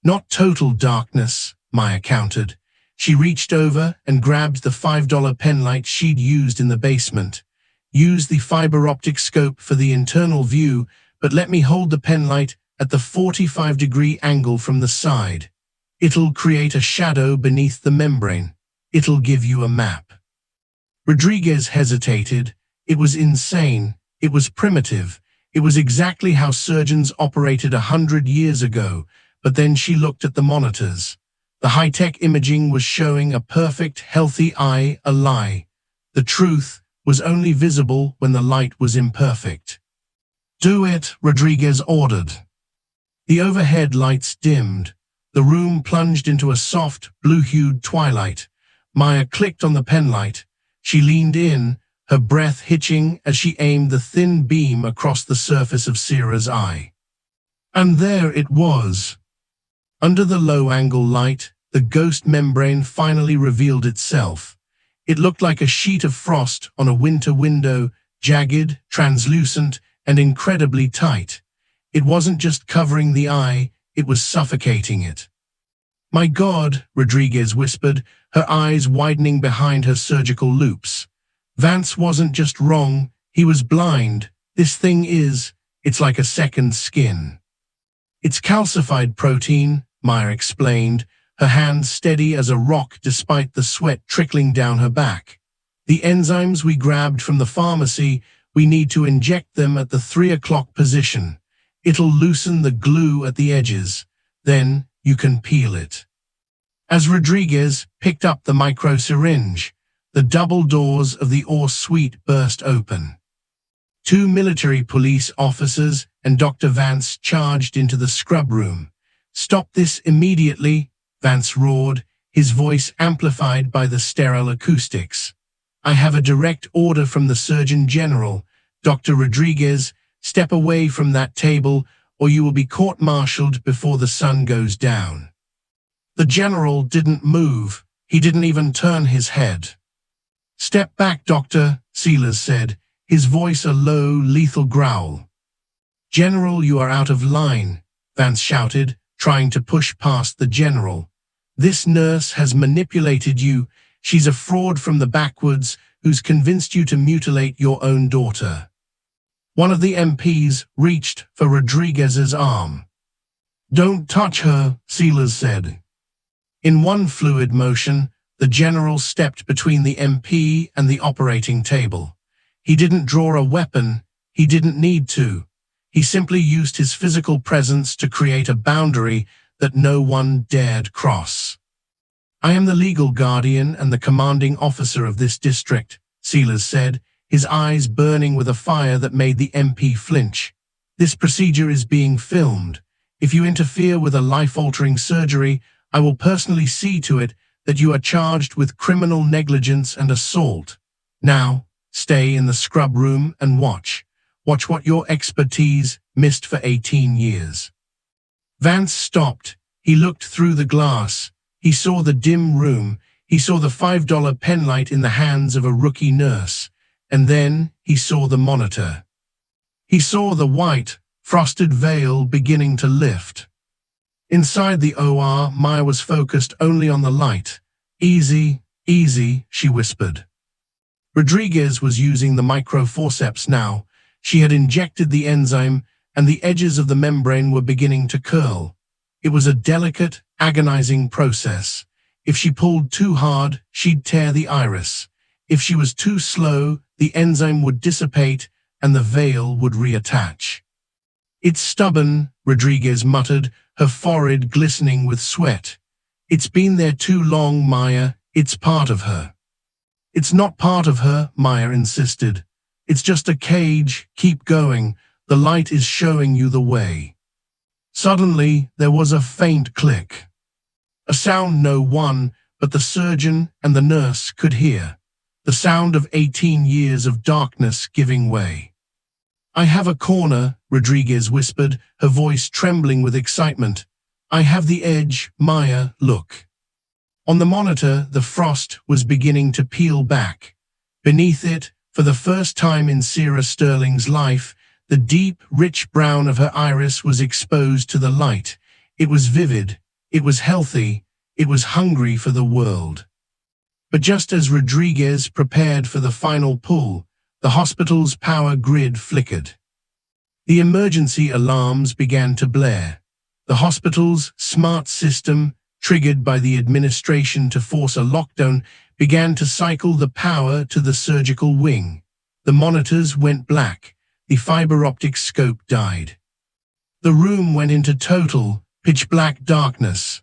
Not total darkness, Maya countered. She reached over and grabbed the $5 penlight she'd used in the basement. Use the fiber optic scope for the internal view, but let me hold the penlight at the 45-degree angle from the side. It'll create a shadow beneath the membrane. It'll give you a map. Rodriguez hesitated. It was insane. It was primitive. It was exactly how surgeons operated 100 years ago, but then she looked at the monitors. The high-tech imaging was showing a perfect, healthy eye a lie. The truth was only visible when the light was imperfect. Do it, Rodriguez ordered. The overhead lights dimmed. The room plunged into a soft, blue-hued twilight. Maya clicked on the penlight. She leaned in, her breath hitching as she aimed the thin beam across the surface of Sarah's eye. And there it was. Under the low-angle light, the ghost membrane finally revealed itself. It looked like a sheet of frost on a winter window, jagged, translucent, and incredibly tight. It wasn't just covering the eye, it was suffocating it. My God, Rodriguez whispered, her eyes widening behind her surgical loops. Vance wasn't just wrong, he was blind. This thing it's like a second skin. It's calcified protein, Maya explained, her hands steady as a rock despite the sweat trickling down her back. The enzymes we grabbed from the pharmacy, we need to inject them at the 3 o'clock position. It'll loosen the glue at the edges. Then you can peel it. As Rodriguez picked up the micro-syringe, the double doors of the OR suite burst open. 2 military police officers and Dr. Vance charged into the scrub room. "Stop this immediately," Vance roared, his voice amplified by the sterile acoustics. "I have a direct order from the Surgeon General. Dr. Rodriguez, step away from that table, or you will be court-martialed before the sun goes down." The general didn't move. He didn't even turn his head. "Step back, Doctor," Silas said, his voice a low, lethal growl. "General, you are out of line," Vance shouted, trying to push past the general. "This nurse has manipulated you. She's a fraud from the backwoods who's convinced you to mutilate your own daughter." One of the MPs reached for Rodriguez's arm. "Don't touch her," Silas said. In one fluid motion, the general stepped between the MP and the operating table. He didn't draw a weapon. He didn't need to. He simply used his physical presence to create a boundary that no one dared cross. "I am the legal guardian and the commanding officer of this district," Silas said, his eyes burning with a fire that made the MP flinch. "This procedure is being filmed. If you interfere with a life-altering surgery, I will personally see to it that you are charged with criminal negligence and assault. Now, stay in the scrub room and watch. Watch what your expertise missed for 18 years. Vance stopped. He looked through the glass. He saw the dim room. He saw the $5 penlight in the hands of a rookie nurse. And then he saw the monitor. He saw the white, frosted veil beginning to lift. Inside the OR, Maya was focused only on the light. "Easy, easy," she whispered. Rodriguez was using the microforceps now. She had injected the enzyme, and the edges of the membrane were beginning to curl. It was a delicate, agonizing process. If she pulled too hard, she'd tear the iris. If she was too slow, the enzyme would dissipate and the veil would reattach. "It's stubborn," Rodriguez muttered, her forehead glistening with sweat. "It's been there too long, Maya. It's part of her." "It's not part of her," Maya insisted. "It's just a cage. Keep going. The light is showing you the way." Suddenly, there was a faint click. A sound no one but the surgeon and the nurse could hear. The sound of 18 years of darkness giving way. "I have a corner," Rodriguez whispered, her voice trembling with excitement. "I have the edge, Maya, look." On the monitor, the frost was beginning to peel back. Beneath it, for the first time in Silas Sterling's life, the deep, rich brown of her iris was exposed to the light. It was vivid. It was healthy. It was hungry for the world. But just as Rodriguez prepared for the final pull, the hospital's power grid flickered. The emergency alarms began to blare. The hospital's smart system, triggered by the administration to force a lockdown, began to cycle the power to the surgical wing. The monitors went black. The fiber optic scope died. The room went into total, pitch-black darkness.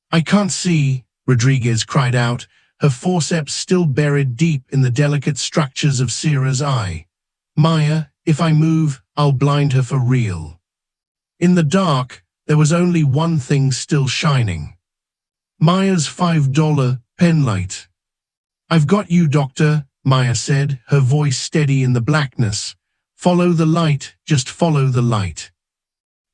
"I can't see," Rodriguez cried out, her forceps still buried deep in the delicate structures of Sierra's eye. "Maya, if I move, I'll blind her for real." In the dark, there was only one thing still shining. Maya's $5 penlight. "I've got you, Doctor," Maya said, her voice steady in the blackness. "Follow the light, just follow the light."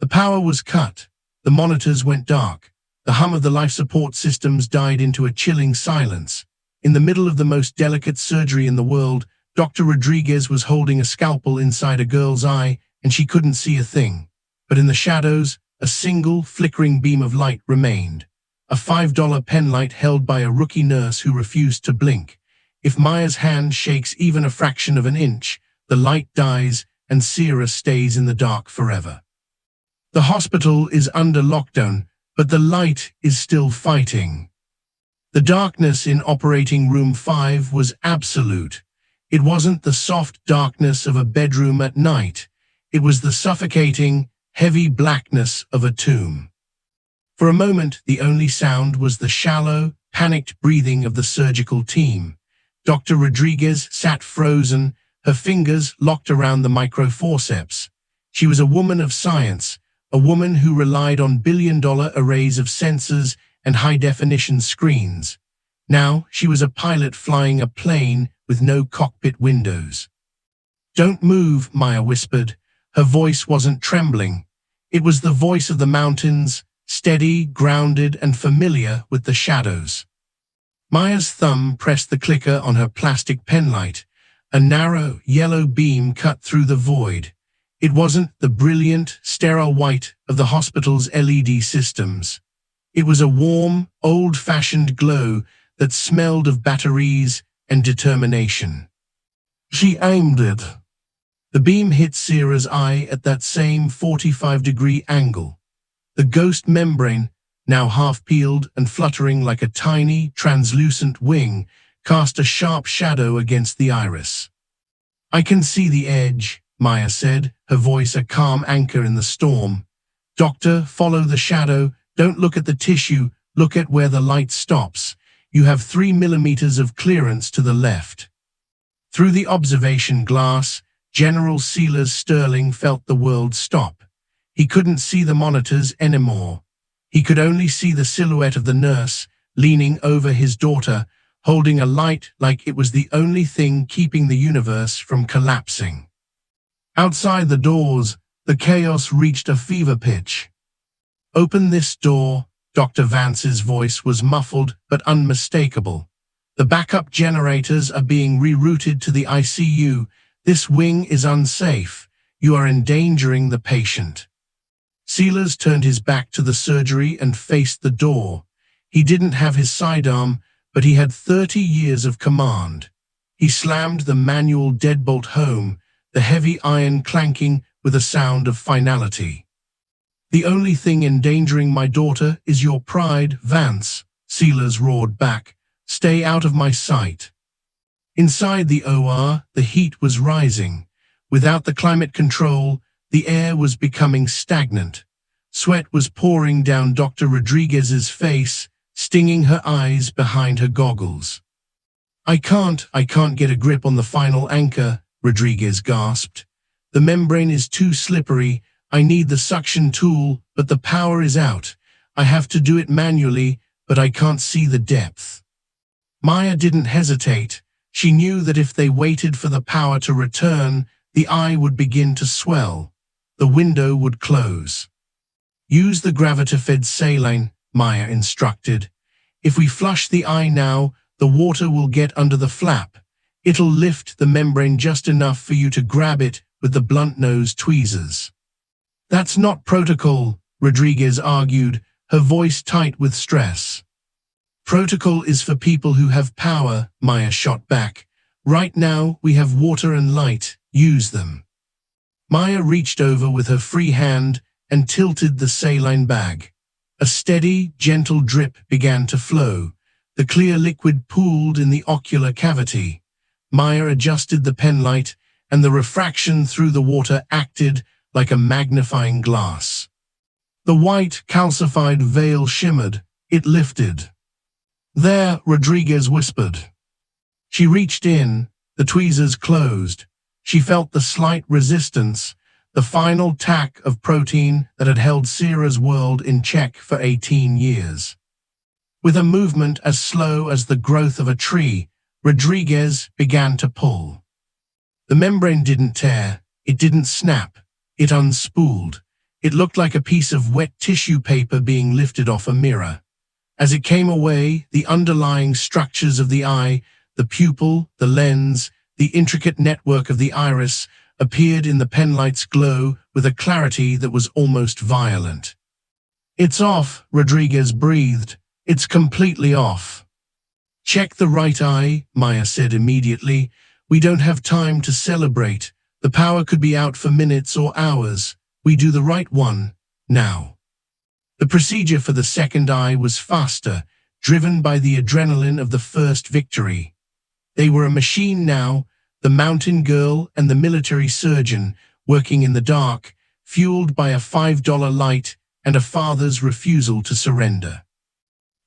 The power was cut. The monitors went dark. The hum of the life support systems died into a chilling silence. In the middle of the most delicate surgery in the world, Dr. Rodriguez was holding a scalpel inside a girl's eye, and she couldn't see a thing. But in the shadows, a single, flickering beam of light remained. A $5 penlight held by a rookie nurse who refused to blink. If Maya's hand shakes even a fraction of an inch, the light dies and Sierra stays in the dark forever. The hospital is under lockdown, but the light is still fighting. The darkness in operating room 5 was absolute. It wasn't the soft darkness of a bedroom at night. It was the suffocating, heavy blackness of a tomb. For a moment, the only sound was the shallow, panicked breathing of the surgical team. Dr. Rodriguez sat frozen, her fingers locked around the microforceps. She was a woman of science, a woman who relied on billion-dollar arrays of sensors and high-definition screens. Now she was a pilot flying a plane with no cockpit windows. "Don't move," Maya whispered. Her voice wasn't trembling. It was the voice of the mountains, steady, grounded, and familiar with the shadows. Maya's thumb pressed the clicker on her plastic penlight. A narrow, yellow beam cut through the void. It wasn't the brilliant, sterile white of the hospital's LED systems. It was a warm, old-fashioned glow that smelled of batteries and determination. She aimed it. The beam hit Sierra's eye at that same 45-degree angle. The ghost membrane, now half-peeled and fluttering like a tiny, translucent wing, cast a sharp shadow against the iris. "I can see the edge," Maya said, her voice a calm anchor in the storm. "Doctor, follow the shadow. Don't look at the tissue, look at where the light stops. You have 3 millimeters of clearance to the left." Through the observation glass, General Silas Sterling felt the world stop. He couldn't see the monitors anymore. He could only see the silhouette of the nurse, leaning over his daughter, holding a light like it was the only thing keeping the universe from collapsing. Outside the doors, the chaos reached a fever pitch. "Open this door," Dr. Vance's voice was muffled but unmistakable. "The backup generators are being rerouted to the ICU. This wing is unsafe. You are endangering the patient." Silas turned his back to the surgery and faced the door. He didn't have his sidearm, but he had 30 years of command. He slammed the manual deadbolt home, the heavy iron clanking with a sound of finality. "The only thing endangering my daughter is your pride, Vance," Silas roared back. "Stay out of my sight." Inside the OR, the heat was rising. Without the climate control, the air was becoming stagnant. Sweat was pouring down Dr. Rodriguez's face, stinging her eyes behind her goggles. I can't get a grip on the final anchor," Rodriguez gasped. "The membrane is too slippery. I need the suction tool, but the power is out. I have to do it manually, but I can't see the depth." Maya didn't hesitate. She knew that if they waited for the power to return, the eye would begin to swell. The window would close. "Use the gravity-fed saline," Maya instructed. "If we flush the eye now, the water will get under the flap. It'll lift the membrane just enough for you to grab it with the blunt-nosed tweezers." "That's not protocol," Rodriguez argued, her voice tight with stress. "Protocol is for people who have power," Maya shot back. "Right now, we have water and light. Use them." Maya reached over with her free hand and tilted the saline bag. A steady, gentle drip began to flow. The clear liquid pooled in the ocular cavity. Maya adjusted the penlight, and the refraction through the water acted like a magnifying glass. The white, calcified veil shimmered. It lifted. "There," Rodriguez whispered. She reached in. The tweezers closed. She felt the slight resistance, the final tack of protein that had held Sierra's world in check for 18 years. With a movement as slow as the growth of a tree, Rodriguez began to pull. The membrane didn't tear, it didn't snap, it unspooled. It looked like a piece of wet tissue paper being lifted off a mirror. As it came away, the underlying structures of the eye, the pupil, the lens, the intricate network of the iris, appeared in the penlight's glow with a clarity that was almost violent. "It's off," Rodriguez breathed. "It's completely off." "Check the right eye," Maya said immediately. "We don't have time to celebrate. The power could be out for minutes or hours. We do the right one, now." The procedure for the second eye was faster, driven by the adrenaline of the first victory. They were a machine now, the mountain girl and the military surgeon, working in the dark, fueled by a $5 light and a father's refusal to surrender.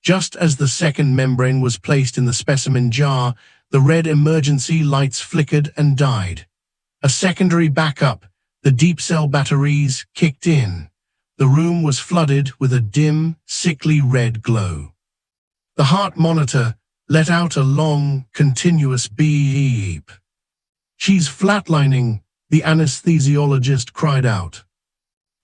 Just as the second membrane was placed in the specimen jar, the red emergency lights flickered and died. A secondary backup, The deep cell batteries kicked in. The room was flooded with a dim, sickly red glow. The heart monitor let out a long, continuous beep. "She's flatlining," the anesthesiologist cried out.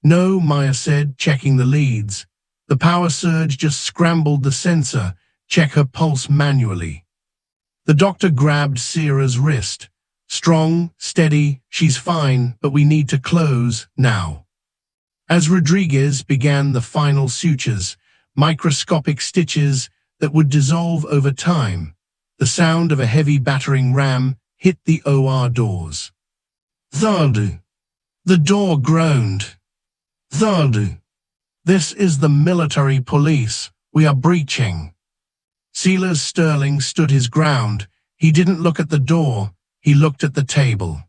"No," Maya said, checking the leads. "The power surge just scrambled the sensor. Check her pulse manually." The doctor grabbed Sierra's wrist. "Strong, steady, she's fine, but we need to close now." As Rodriguez began the final sutures, microscopic stitches that would dissolve over time, the sound of a heavy battering ram hit the OR doors. "Thud!" The door groaned. "Thud! This is the military police. We are breaching." Silas Sterling stood his ground. He didn't look at the door. He looked at the table.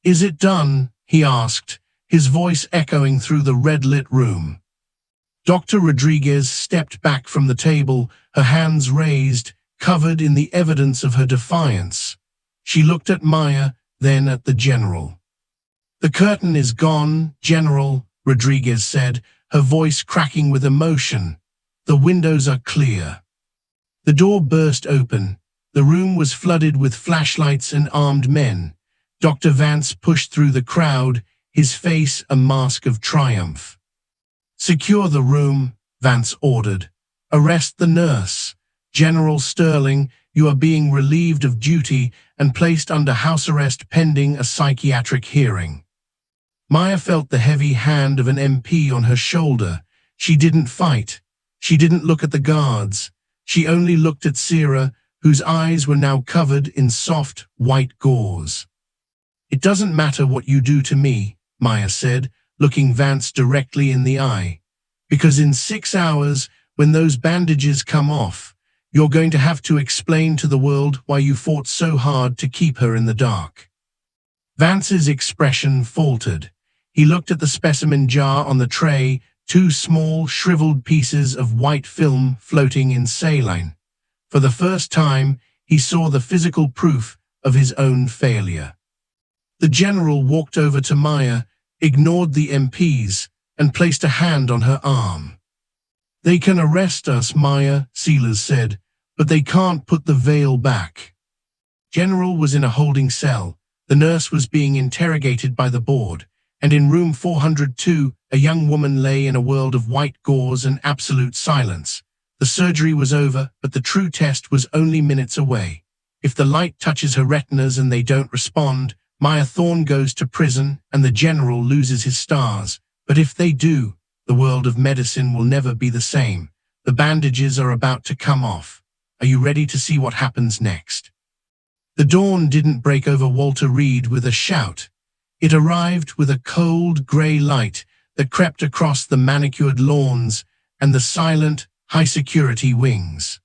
"Is it done?" he asked, his voice echoing through the red-lit room. Dr. Rodriguez stepped back from the table, her hands raised, covered in the evidence of her defiance. She looked at Maya, then at the general. "The curtain is gone, General," Rodriguez said, her voice cracking with emotion. "The windows are clear." The door burst open. The room was flooded with flashlights and armed men. Dr. Vance pushed through the crowd, his face a mask of triumph. "Secure the room," Vance ordered. "Arrest the nurse. General Sterling, you are being relieved of duty and placed under house arrest pending a psychiatric hearing." Maya felt the heavy hand of an MP on her shoulder. She didn't fight. She didn't look at the guards. She only looked at Sierra, whose eyes were now covered in soft, white gauze. "It doesn't matter what you do to me," Maya said, looking Vance directly in the eye. "Because in 6 hours, when those bandages come off, you're going to have to explain to the world why you fought so hard to keep her in the dark." Vance's expression faltered. He looked at the specimen jar on the tray, 2 small, shriveled pieces of white film floating in saline. For the first time, he saw the physical proof of his own failure. The general walked over to Maya, ignored the MPs, and placed a hand on her arm. "They can arrest us, Maya," Silas said, "but they can't put the veil back." General was in a holding cell. The nurse was being interrogated by the board, and in room 402, a young woman lay in a world of white gauze and absolute silence. The surgery was over, but the true test was only minutes away. If the light touches her retinas and they don't respond, Maya Thorne goes to prison and the general loses his stars. But if they do, the world of medicine will never be the same. The bandages are about to come off. Are you ready to see what happens next? The dawn didn't break over Walter Reed with a shout. It arrived with a cold, grey light that crept across the manicured lawns and the silent, high-security wings.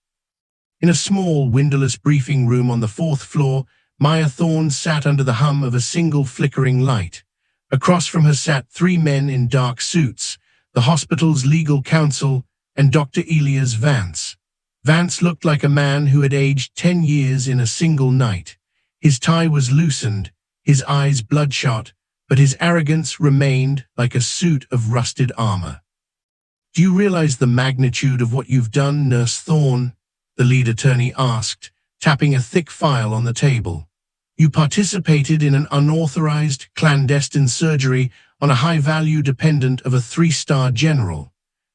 In a small, windowless briefing room on the 4th floor, Maya Thorne sat under the hum of a single flickering light. Across from her sat 3 men in dark suits, the hospital's legal counsel and Dr. Elias Vance. Vance looked like a man who had aged 10 years in a single night. His tie was loosened, his eyes bloodshot, but his arrogance remained like a suit of rusted armor. "Do you realize the magnitude of what you've done, Nurse Thorne?" the lead attorney asked, tapping a thick file on the table. "You participated in an unauthorized, clandestine surgery on a high-value dependent of a 3-star general.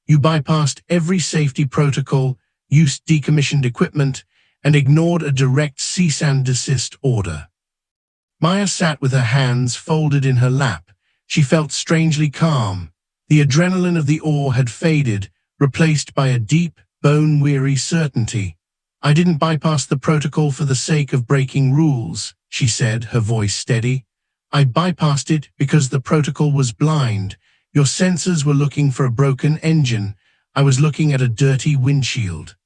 You bypassed every safety protocol, used decommissioned equipment, and ignored a direct cease and desist order." Maya sat with her hands folded in her lap. She felt strangely calm. The adrenaline of the awe had faded, replaced by a deep, bone-weary certainty. "I didn't bypass the protocol for the sake of breaking rules," she said, her voice steady. "I bypassed it because the protocol was blind. Your sensors were looking for a broken engine. I was looking at a dirty windshield."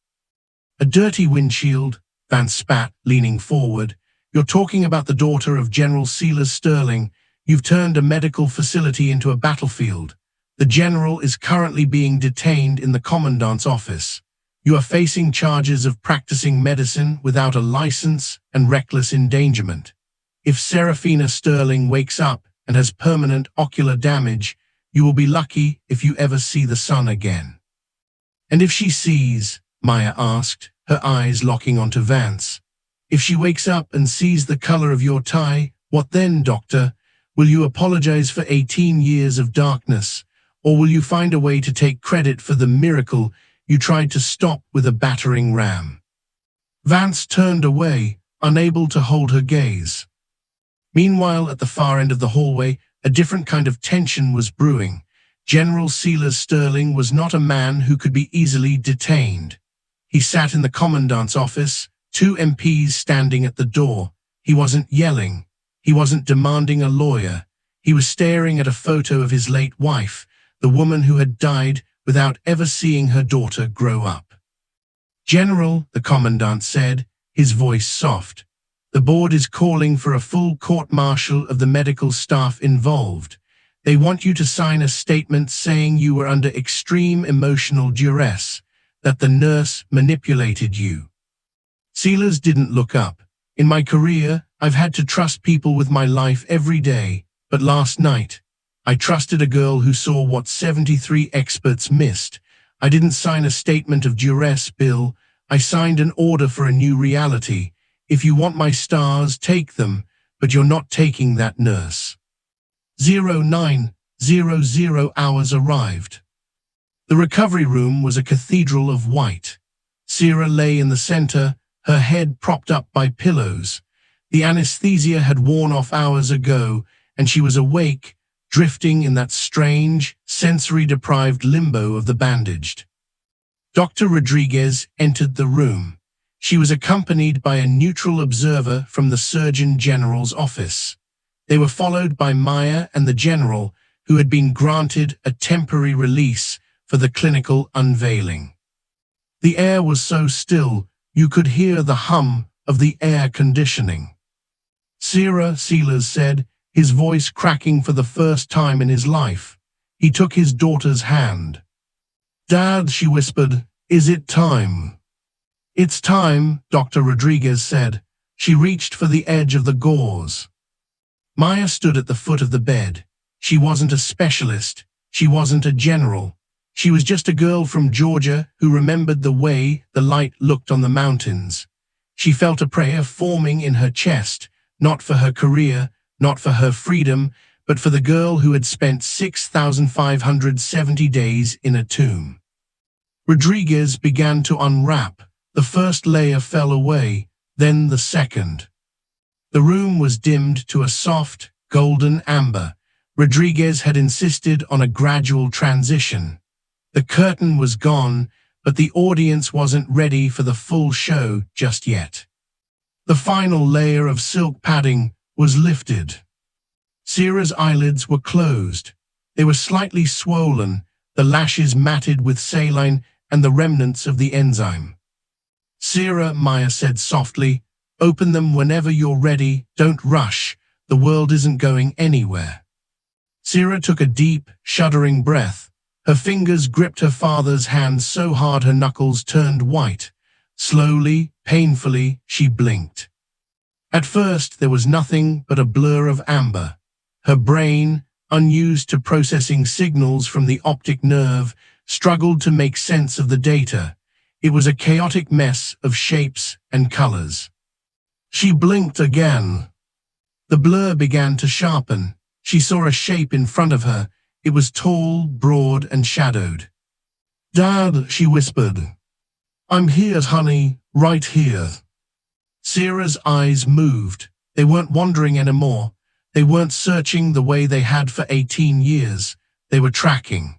"A dirty windshield?" Vance spat, leaning forward. "You're talking about the daughter of General Silas Sterling. You've turned a medical facility into a battlefield. The general is currently being detained in the commandant's office. You are facing charges of practicing medicine without a license and reckless endangerment. If Serafina Sterling wakes up and has permanent ocular damage. You will be lucky if you ever see the sun again." "And if she sees," Maya asked, her eyes locking onto Vance, "if she wakes up and sees the color of your tie, what then, Doctor? Will you apologize for 18 years of darkness, or will you find a way to take credit for the miracle you tried to stop with a battering ram?" Vance turned away, unable to hold her gaze. Meanwhile, at the far end of the hallway, a different kind of tension was brewing. General Silas Sterling was not a man who could be easily detained. He sat in the commandant's office, 2 MPs standing at the door. He wasn't yelling. He wasn't demanding a lawyer. He was staring at a photo of his late wife, the woman who had died without ever seeing her daughter grow up. "General," the commandant said, his voice soft, "the board is calling for a full court-martial of the medical staff involved. They want you to sign a statement saying you were under extreme emotional duress, that the nurse manipulated you." Silas didn't look up. "In my career, I've had to trust people with my life every day, but last night, I trusted a girl who saw what 73 experts missed. I didn't sign a statement of duress, Bill. I signed an order for a new reality. If you want my stars, take them, but you're not taking that nurse." 0900 hours arrived. The recovery room was a cathedral of white. Sierra lay in the center, her head propped up by pillows. The anesthesia had worn off hours ago, and she was awake, drifting in that strange, sensory-deprived limbo of the bandaged. Dr. Rodriguez entered the room. She was accompanied by a neutral observer from the Surgeon General's office. They were followed by Maya and the General, who had been granted a temporary release for the clinical unveiling. The air was so still, you could hear the hum of the air conditioning. "Sierra," Silas said, his voice cracking for the first time in his life. He took his daughter's hand. "Dad," she whispered, "is it time?" "It's time," Dr. Rodriguez said. She reached for the edge of the gauze. Maya stood at the foot of the bed. She wasn't a specialist. She wasn't a general. She was just a girl from Georgia who remembered the way the light looked on the mountains. She felt a prayer forming in her chest, not for her career, not for her freedom, but for the girl who had spent 6,570 days in a tomb. Rodriguez began to unwrap. The first layer fell away, then the second. The room was dimmed to a soft, golden amber. Rodriguez had insisted on a gradual transition. The curtain was gone, but the audience wasn't ready for the full show just yet. The final layer of silk padding was lifted. Sierra's eyelids were closed. They were slightly swollen, the lashes matted with saline and the remnants of the enzyme. "Sierra," Maya said softly, "open them whenever you're ready. Don't rush. The world isn't going anywhere." Sierra took a deep, shuddering breath. Her fingers gripped her father's hand so hard her knuckles turned white. Slowly, painfully, she blinked. At first, there was nothing but a blur of amber. Her brain, unused to processing signals from the optic nerve, struggled to make sense of the data. It was a chaotic mess of shapes and colors. She blinked again. The blur began to sharpen. She saw a shape in front of her. It was tall, broad, and shadowed. "Dad," she whispered. "I'm here, honey, right here." Sierra's eyes moved. They weren't wandering anymore. They weren't searching the way they had for 18 years. They were tracking.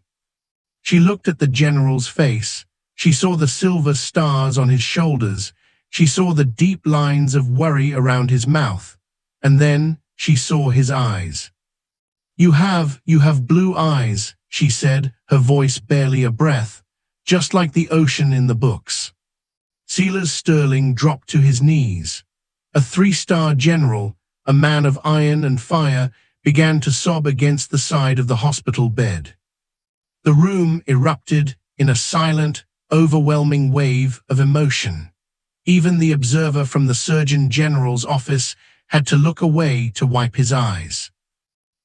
She looked at the general's face. She saw the silver stars on his shoulders. She saw the deep lines of worry around his mouth. And then she saw his eyes. You have blue eyes," she said, her voice barely a breath, "just like the ocean in the books." Silas Sterling dropped to his knees. A 3-star general, a man of iron and fire, began to sob against the side of the hospital bed. The room erupted in a silent, overwhelming wave of emotion. Even the observer from the Surgeon General's office had to look away to wipe his eyes.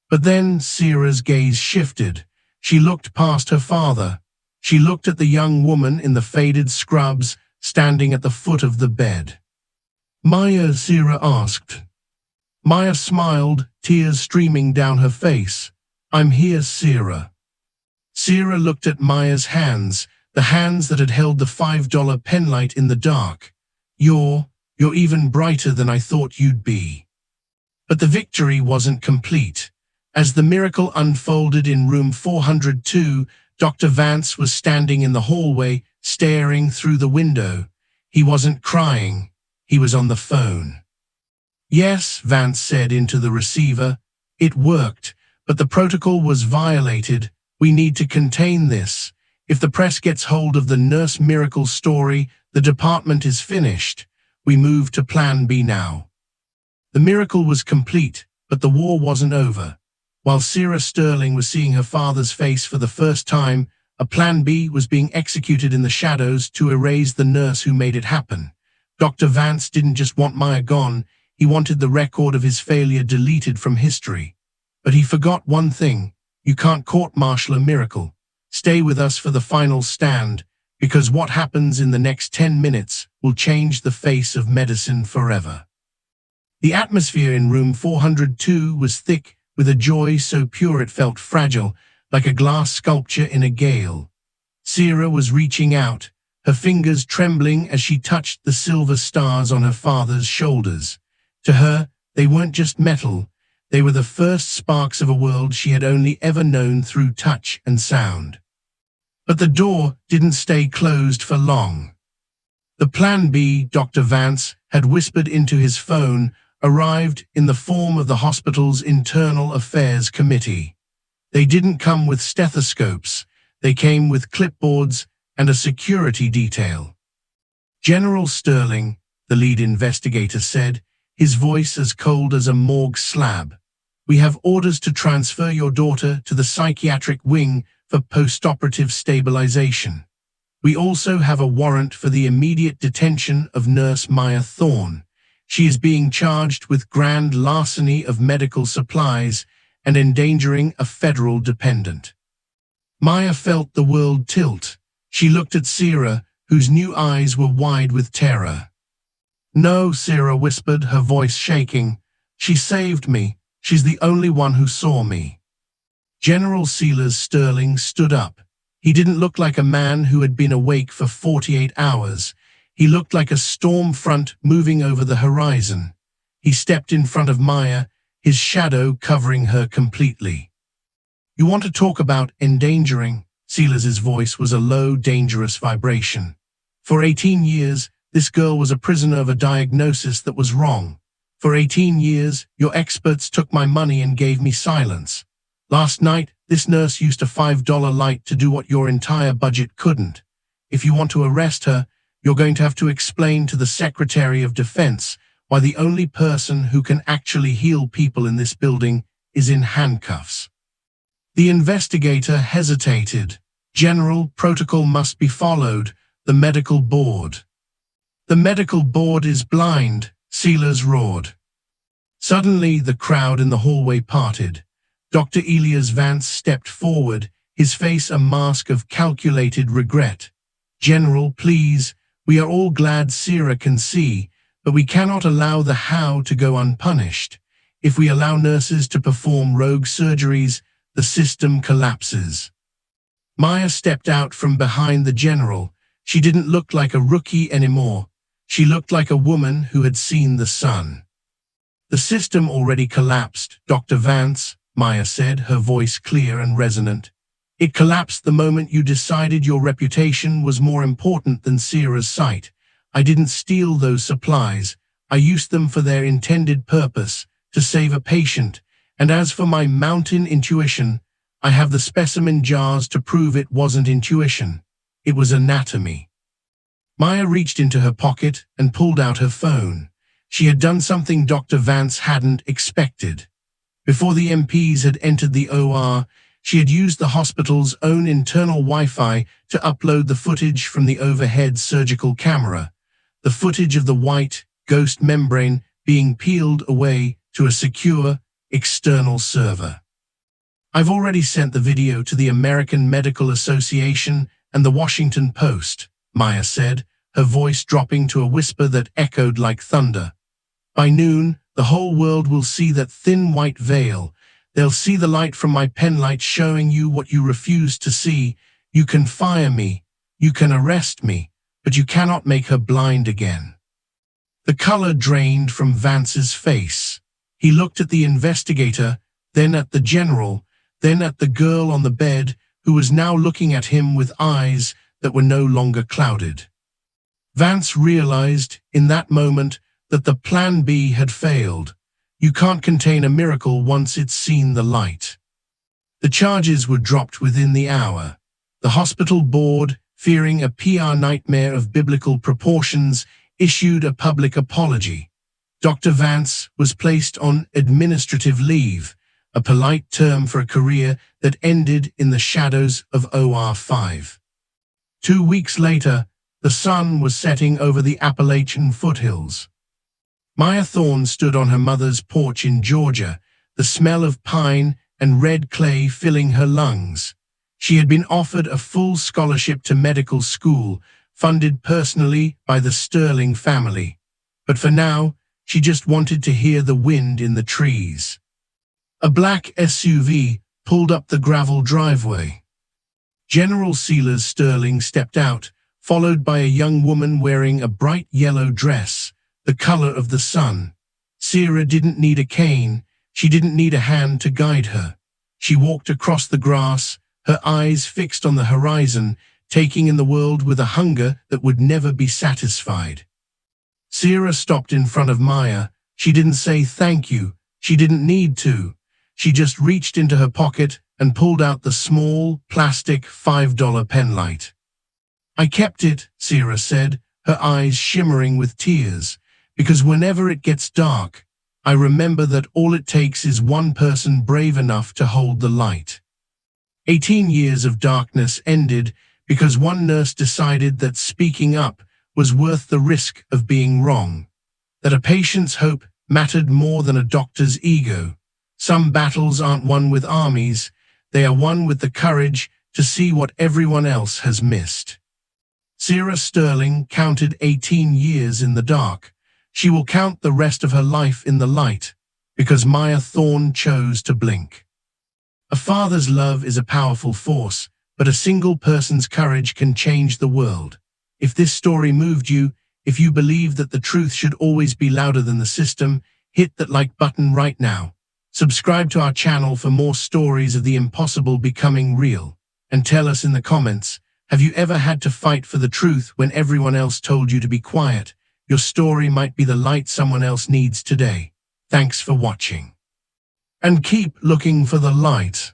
But then Sierra's gaze shifted. She looked past her father. She looked at the young woman in the faded scrubs standing at the foot of the bed. "Maya?" Sierra asked. Maya smiled, tears streaming down her face. "I'm here, Sierra." Sierra looked at Maya's hands, the hands that had held the $5 penlight in the dark. You're even brighter than I thought you'd be." But the victory wasn't complete. As the miracle unfolded in room 402, Dr. Vance was standing in the hallway, staring through the window. He wasn't crying. He was on the phone. "Yes," Vance said into the receiver. "It worked, but the protocol was violated. We need to contain this. If the press gets hold of the nurse miracle story, the department is finished. We move to Plan B now." The miracle was complete, but the war wasn't over. While Silas Sterling was seeing her father's face for the first time, a Plan B was being executed in the shadows to erase the nurse who made it happen. Dr. Vance didn't just want Maya gone, he wanted the record of his failure deleted from history. But he forgot one thing: you can't court-martial a miracle. Stay with us for the final stand, because what happens in the next 10 minutes will change the face of medicine forever. The atmosphere in room 402 was thick with a joy so pure it felt fragile, like a glass sculpture in a gale. Sierra was reaching out, her fingers trembling as she touched the silver stars on her father's shoulders. To her, they weren't just metal, they were the first sparks of a world she had only ever known through touch and sound. But the door didn't stay closed for long. The Plan B, Dr. Vance had whispered into his phone, arrived in the form of the hospital's Internal Affairs Committee. They didn't come with stethoscopes, they came with clipboards and a security detail. "General Sterling," the lead investigator said, his voice as cold as a morgue slab, "we have orders to transfer your daughter to the psychiatric wing for post-operative stabilization. We also have a warrant for the immediate detention of Nurse Maya Thorne. She is being charged with grand larceny of medical supplies and endangering a federal dependent." Maya felt the world tilt. She looked at Sierra, whose new eyes were wide with terror. "No," Sierra whispered, her voice shaking. "She saved me. She's the only one who saw me." General Silas Sterling stood up. He didn't look like a man who had been awake for 48 hours. He looked like a storm front moving over the horizon. He stepped in front of Maya, his shadow covering her completely. "You want to talk about endangering?" Silas's voice was a low, dangerous vibration. "For 18 years, this girl was a prisoner of a diagnosis that was wrong. For 18 years, your experts took my money and gave me silence. Last night, this nurse used a $5 light to do what your entire budget couldn't. If you want to arrest her, you're going to have to explain to the Secretary of Defense why the only person who can actually heal people in this building is in handcuffs." The investigator hesitated. "General, protocol must be followed. The medical board." "The medical board is blind," Silas roared. Suddenly, the crowd in the hallway parted. Dr. Elias Vance stepped forward, his face a mask of calculated regret. "General, please, we are all glad Sierra can see, but we cannot allow the how to go unpunished. If we allow nurses to perform rogue surgeries, the system collapses." Maya stepped out from behind the general. She didn't look like a rookie anymore. She looked like a woman who had seen the sun. "The system already collapsed, Dr. Vance," Maya said, her voice clear and resonant. "It collapsed the moment you decided your reputation was more important than Sierra's sight. I didn't steal those supplies. I used them for their intended purpose, to save a patient. And as for my mountain intuition, I have the specimen jars to prove it wasn't intuition. It was anatomy." Maya reached into her pocket and pulled out her phone. She had done something Dr. Vance hadn't expected. Before the MPs had entered the OR, she had used the hospital's own internal Wi-Fi to upload the footage from the overhead surgical camera, the footage of the white, ghost membrane being peeled away to a secure, external server. I've already sent the video to the American Medical Association and the Washington Post, Maya said, her voice dropping to a whisper that echoed like thunder. By noon, the whole world will see that thin white veil. They'll see the light from my penlight showing you what you refuse to see. You can fire me, you can arrest me, but you cannot make her blind again. The color drained from Vance's face. He looked at the investigator, then at the general, then at the girl on the bed, who was now looking at him with eyes that were no longer clouded. Vance realized, in that moment, that the plan B had failed. You can't contain a miracle once it's seen the light. The charges were dropped within the hour. The hospital board, fearing a PR nightmare of biblical proportions, issued a public apology. Dr. Vance was placed on administrative leave, a polite term for a career that ended in the shadows of OR 5. 2 weeks later, the sun was setting over the Appalachian foothills. Maya Thorne stood on her mother's porch in Georgia, the smell of pine and red clay filling her lungs. She had been offered a full scholarship to medical school, funded personally by the Sterling family. But for now, she just wanted to hear the wind in the trees. A black SUV pulled up the gravel driveway. General Silas Sterling stepped out, followed by a young woman wearing a bright yellow dress, the color of the sun. Sarah didn't need a cane, she didn't need a hand to guide her. She walked across the grass, her eyes fixed on the horizon, taking in the world with a hunger that would never be satisfied. Sarah stopped in front of Maya. She didn't say thank you, she didn't need to. She just reached into her pocket and pulled out the small, plastic $5 penlight. I kept it, Sarah said, her eyes shimmering with tears, because whenever it gets dark, I remember that all it takes is one person brave enough to hold the light. 18 years of darkness ended because one nurse decided that speaking up was worth the risk of being wrong, that a patient's hope mattered more than a doctor's ego. Some battles aren't won with armies, they are won with the courage to see what everyone else has missed. Sarah Sterling counted 18 years in the dark. She will count the rest of her life in the light, because Maya Thorne chose to blink. A father's love is a powerful force, but a single person's courage can change the world. If this story moved you, if you believe that the truth should always be louder than the system, hit that like button right now. Subscribe to our channel for more stories of the impossible becoming real. And tell us in the comments, have you ever had to fight for the truth when everyone else told you to be quiet? Your story might be the light someone else needs today. Thanks for watching. And keep looking for the light.